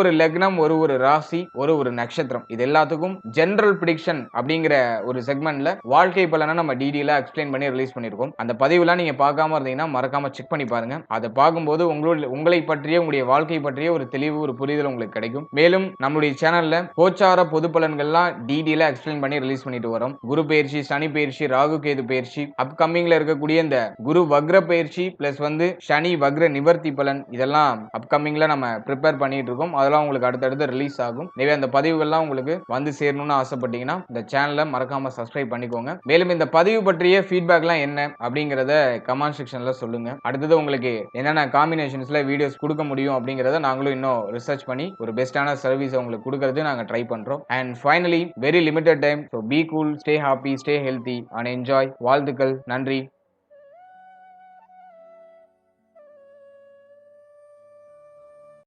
Speaker 1: ஒரு லக்னம், ஒரு ராசி, ஒரு நட்சத்திரம் இது எல்லாத்துக்கும் ஜெனரல் பிரிடிக்ஷன் அப்படிங்கிற ஒரு செக்மெண்ட்ல வாழ்க்கை பலனை நம்ம டீடைலா எக்ஸ்பிளைன் பண்ணி ரிலீஸ் பண்ணிருக்கோம். அந்த பதிவுலாம் நீங்க பார்க்காம இருந்தீங்கன்னா மறக்காம செக் பண்ணி பாருங்க. அதை பார்க்கும்போது உங்களை பற்றிய உங்களுடைய வாழ்க்கை பற்றிய ஒரு தெளிவு, ஒரு புரிதல் உங்களுக்கு கிடைக்கும். மேலும் நம்முடைய சேனல்ல கோச்சார பொது பலன்கள்லாம் டீடைலா எக்ஸ்பிளைன் பண்ணி ரிலீஸ் பண்ணிட்டு வரோம். குரு பயிற்சி, சனி பயிற்சி, ராகு கேது பயிற்சி, அப்கமிங்ல இருக்கக்கூடிய இந்த குரு வக்ர பயிற்சி பிளஸ் வந்து சனி வக்ர நிவர்த்தி பலன் இதெல்லாம் அப்கமிங்ல நம்ம ப்ரிப்பேர் பண்ணிட்டு இருக்கோம். அதெல்லாம் உங்களுக்கு அடுத்தடுத்து ரிலீஸ் ஆகும். எனவே அந்த பதிவுகள்லாம் உங்களுக்கு வந்து சேரணும்னு ஆசைப்பட்டீங்கன்னா இந்த சேனலை மறக்காம சப்ஸ்கிரைப் பண்ணிக்கோங்க. மேலும் இந்த பதிவு பற்றிய ஃபீட்பேக்லாம் என்ன அப்படிங்கறத கமெண்ட் செக்ஷன்ல சொல்லுங்க. அடுத்தது உங்களுக்கு என்னென்ன காம்பினேஷன்ஸ்ல வீடியோஸ் கொடுக்க முடியும் அப்படிங்கறத நாங்களும் இன்னும் ரிசர்ச் பண்ணி ஒரு பெஸ்டான சர்வீஸ் உங்களுக்கு கொடுக்கறது நாங்க ட்ரை பண்றோம். And finally very limited time, so be cool, stay happy, stay healthy and enjoy. வாழ்த்துக்கள். நன்றி.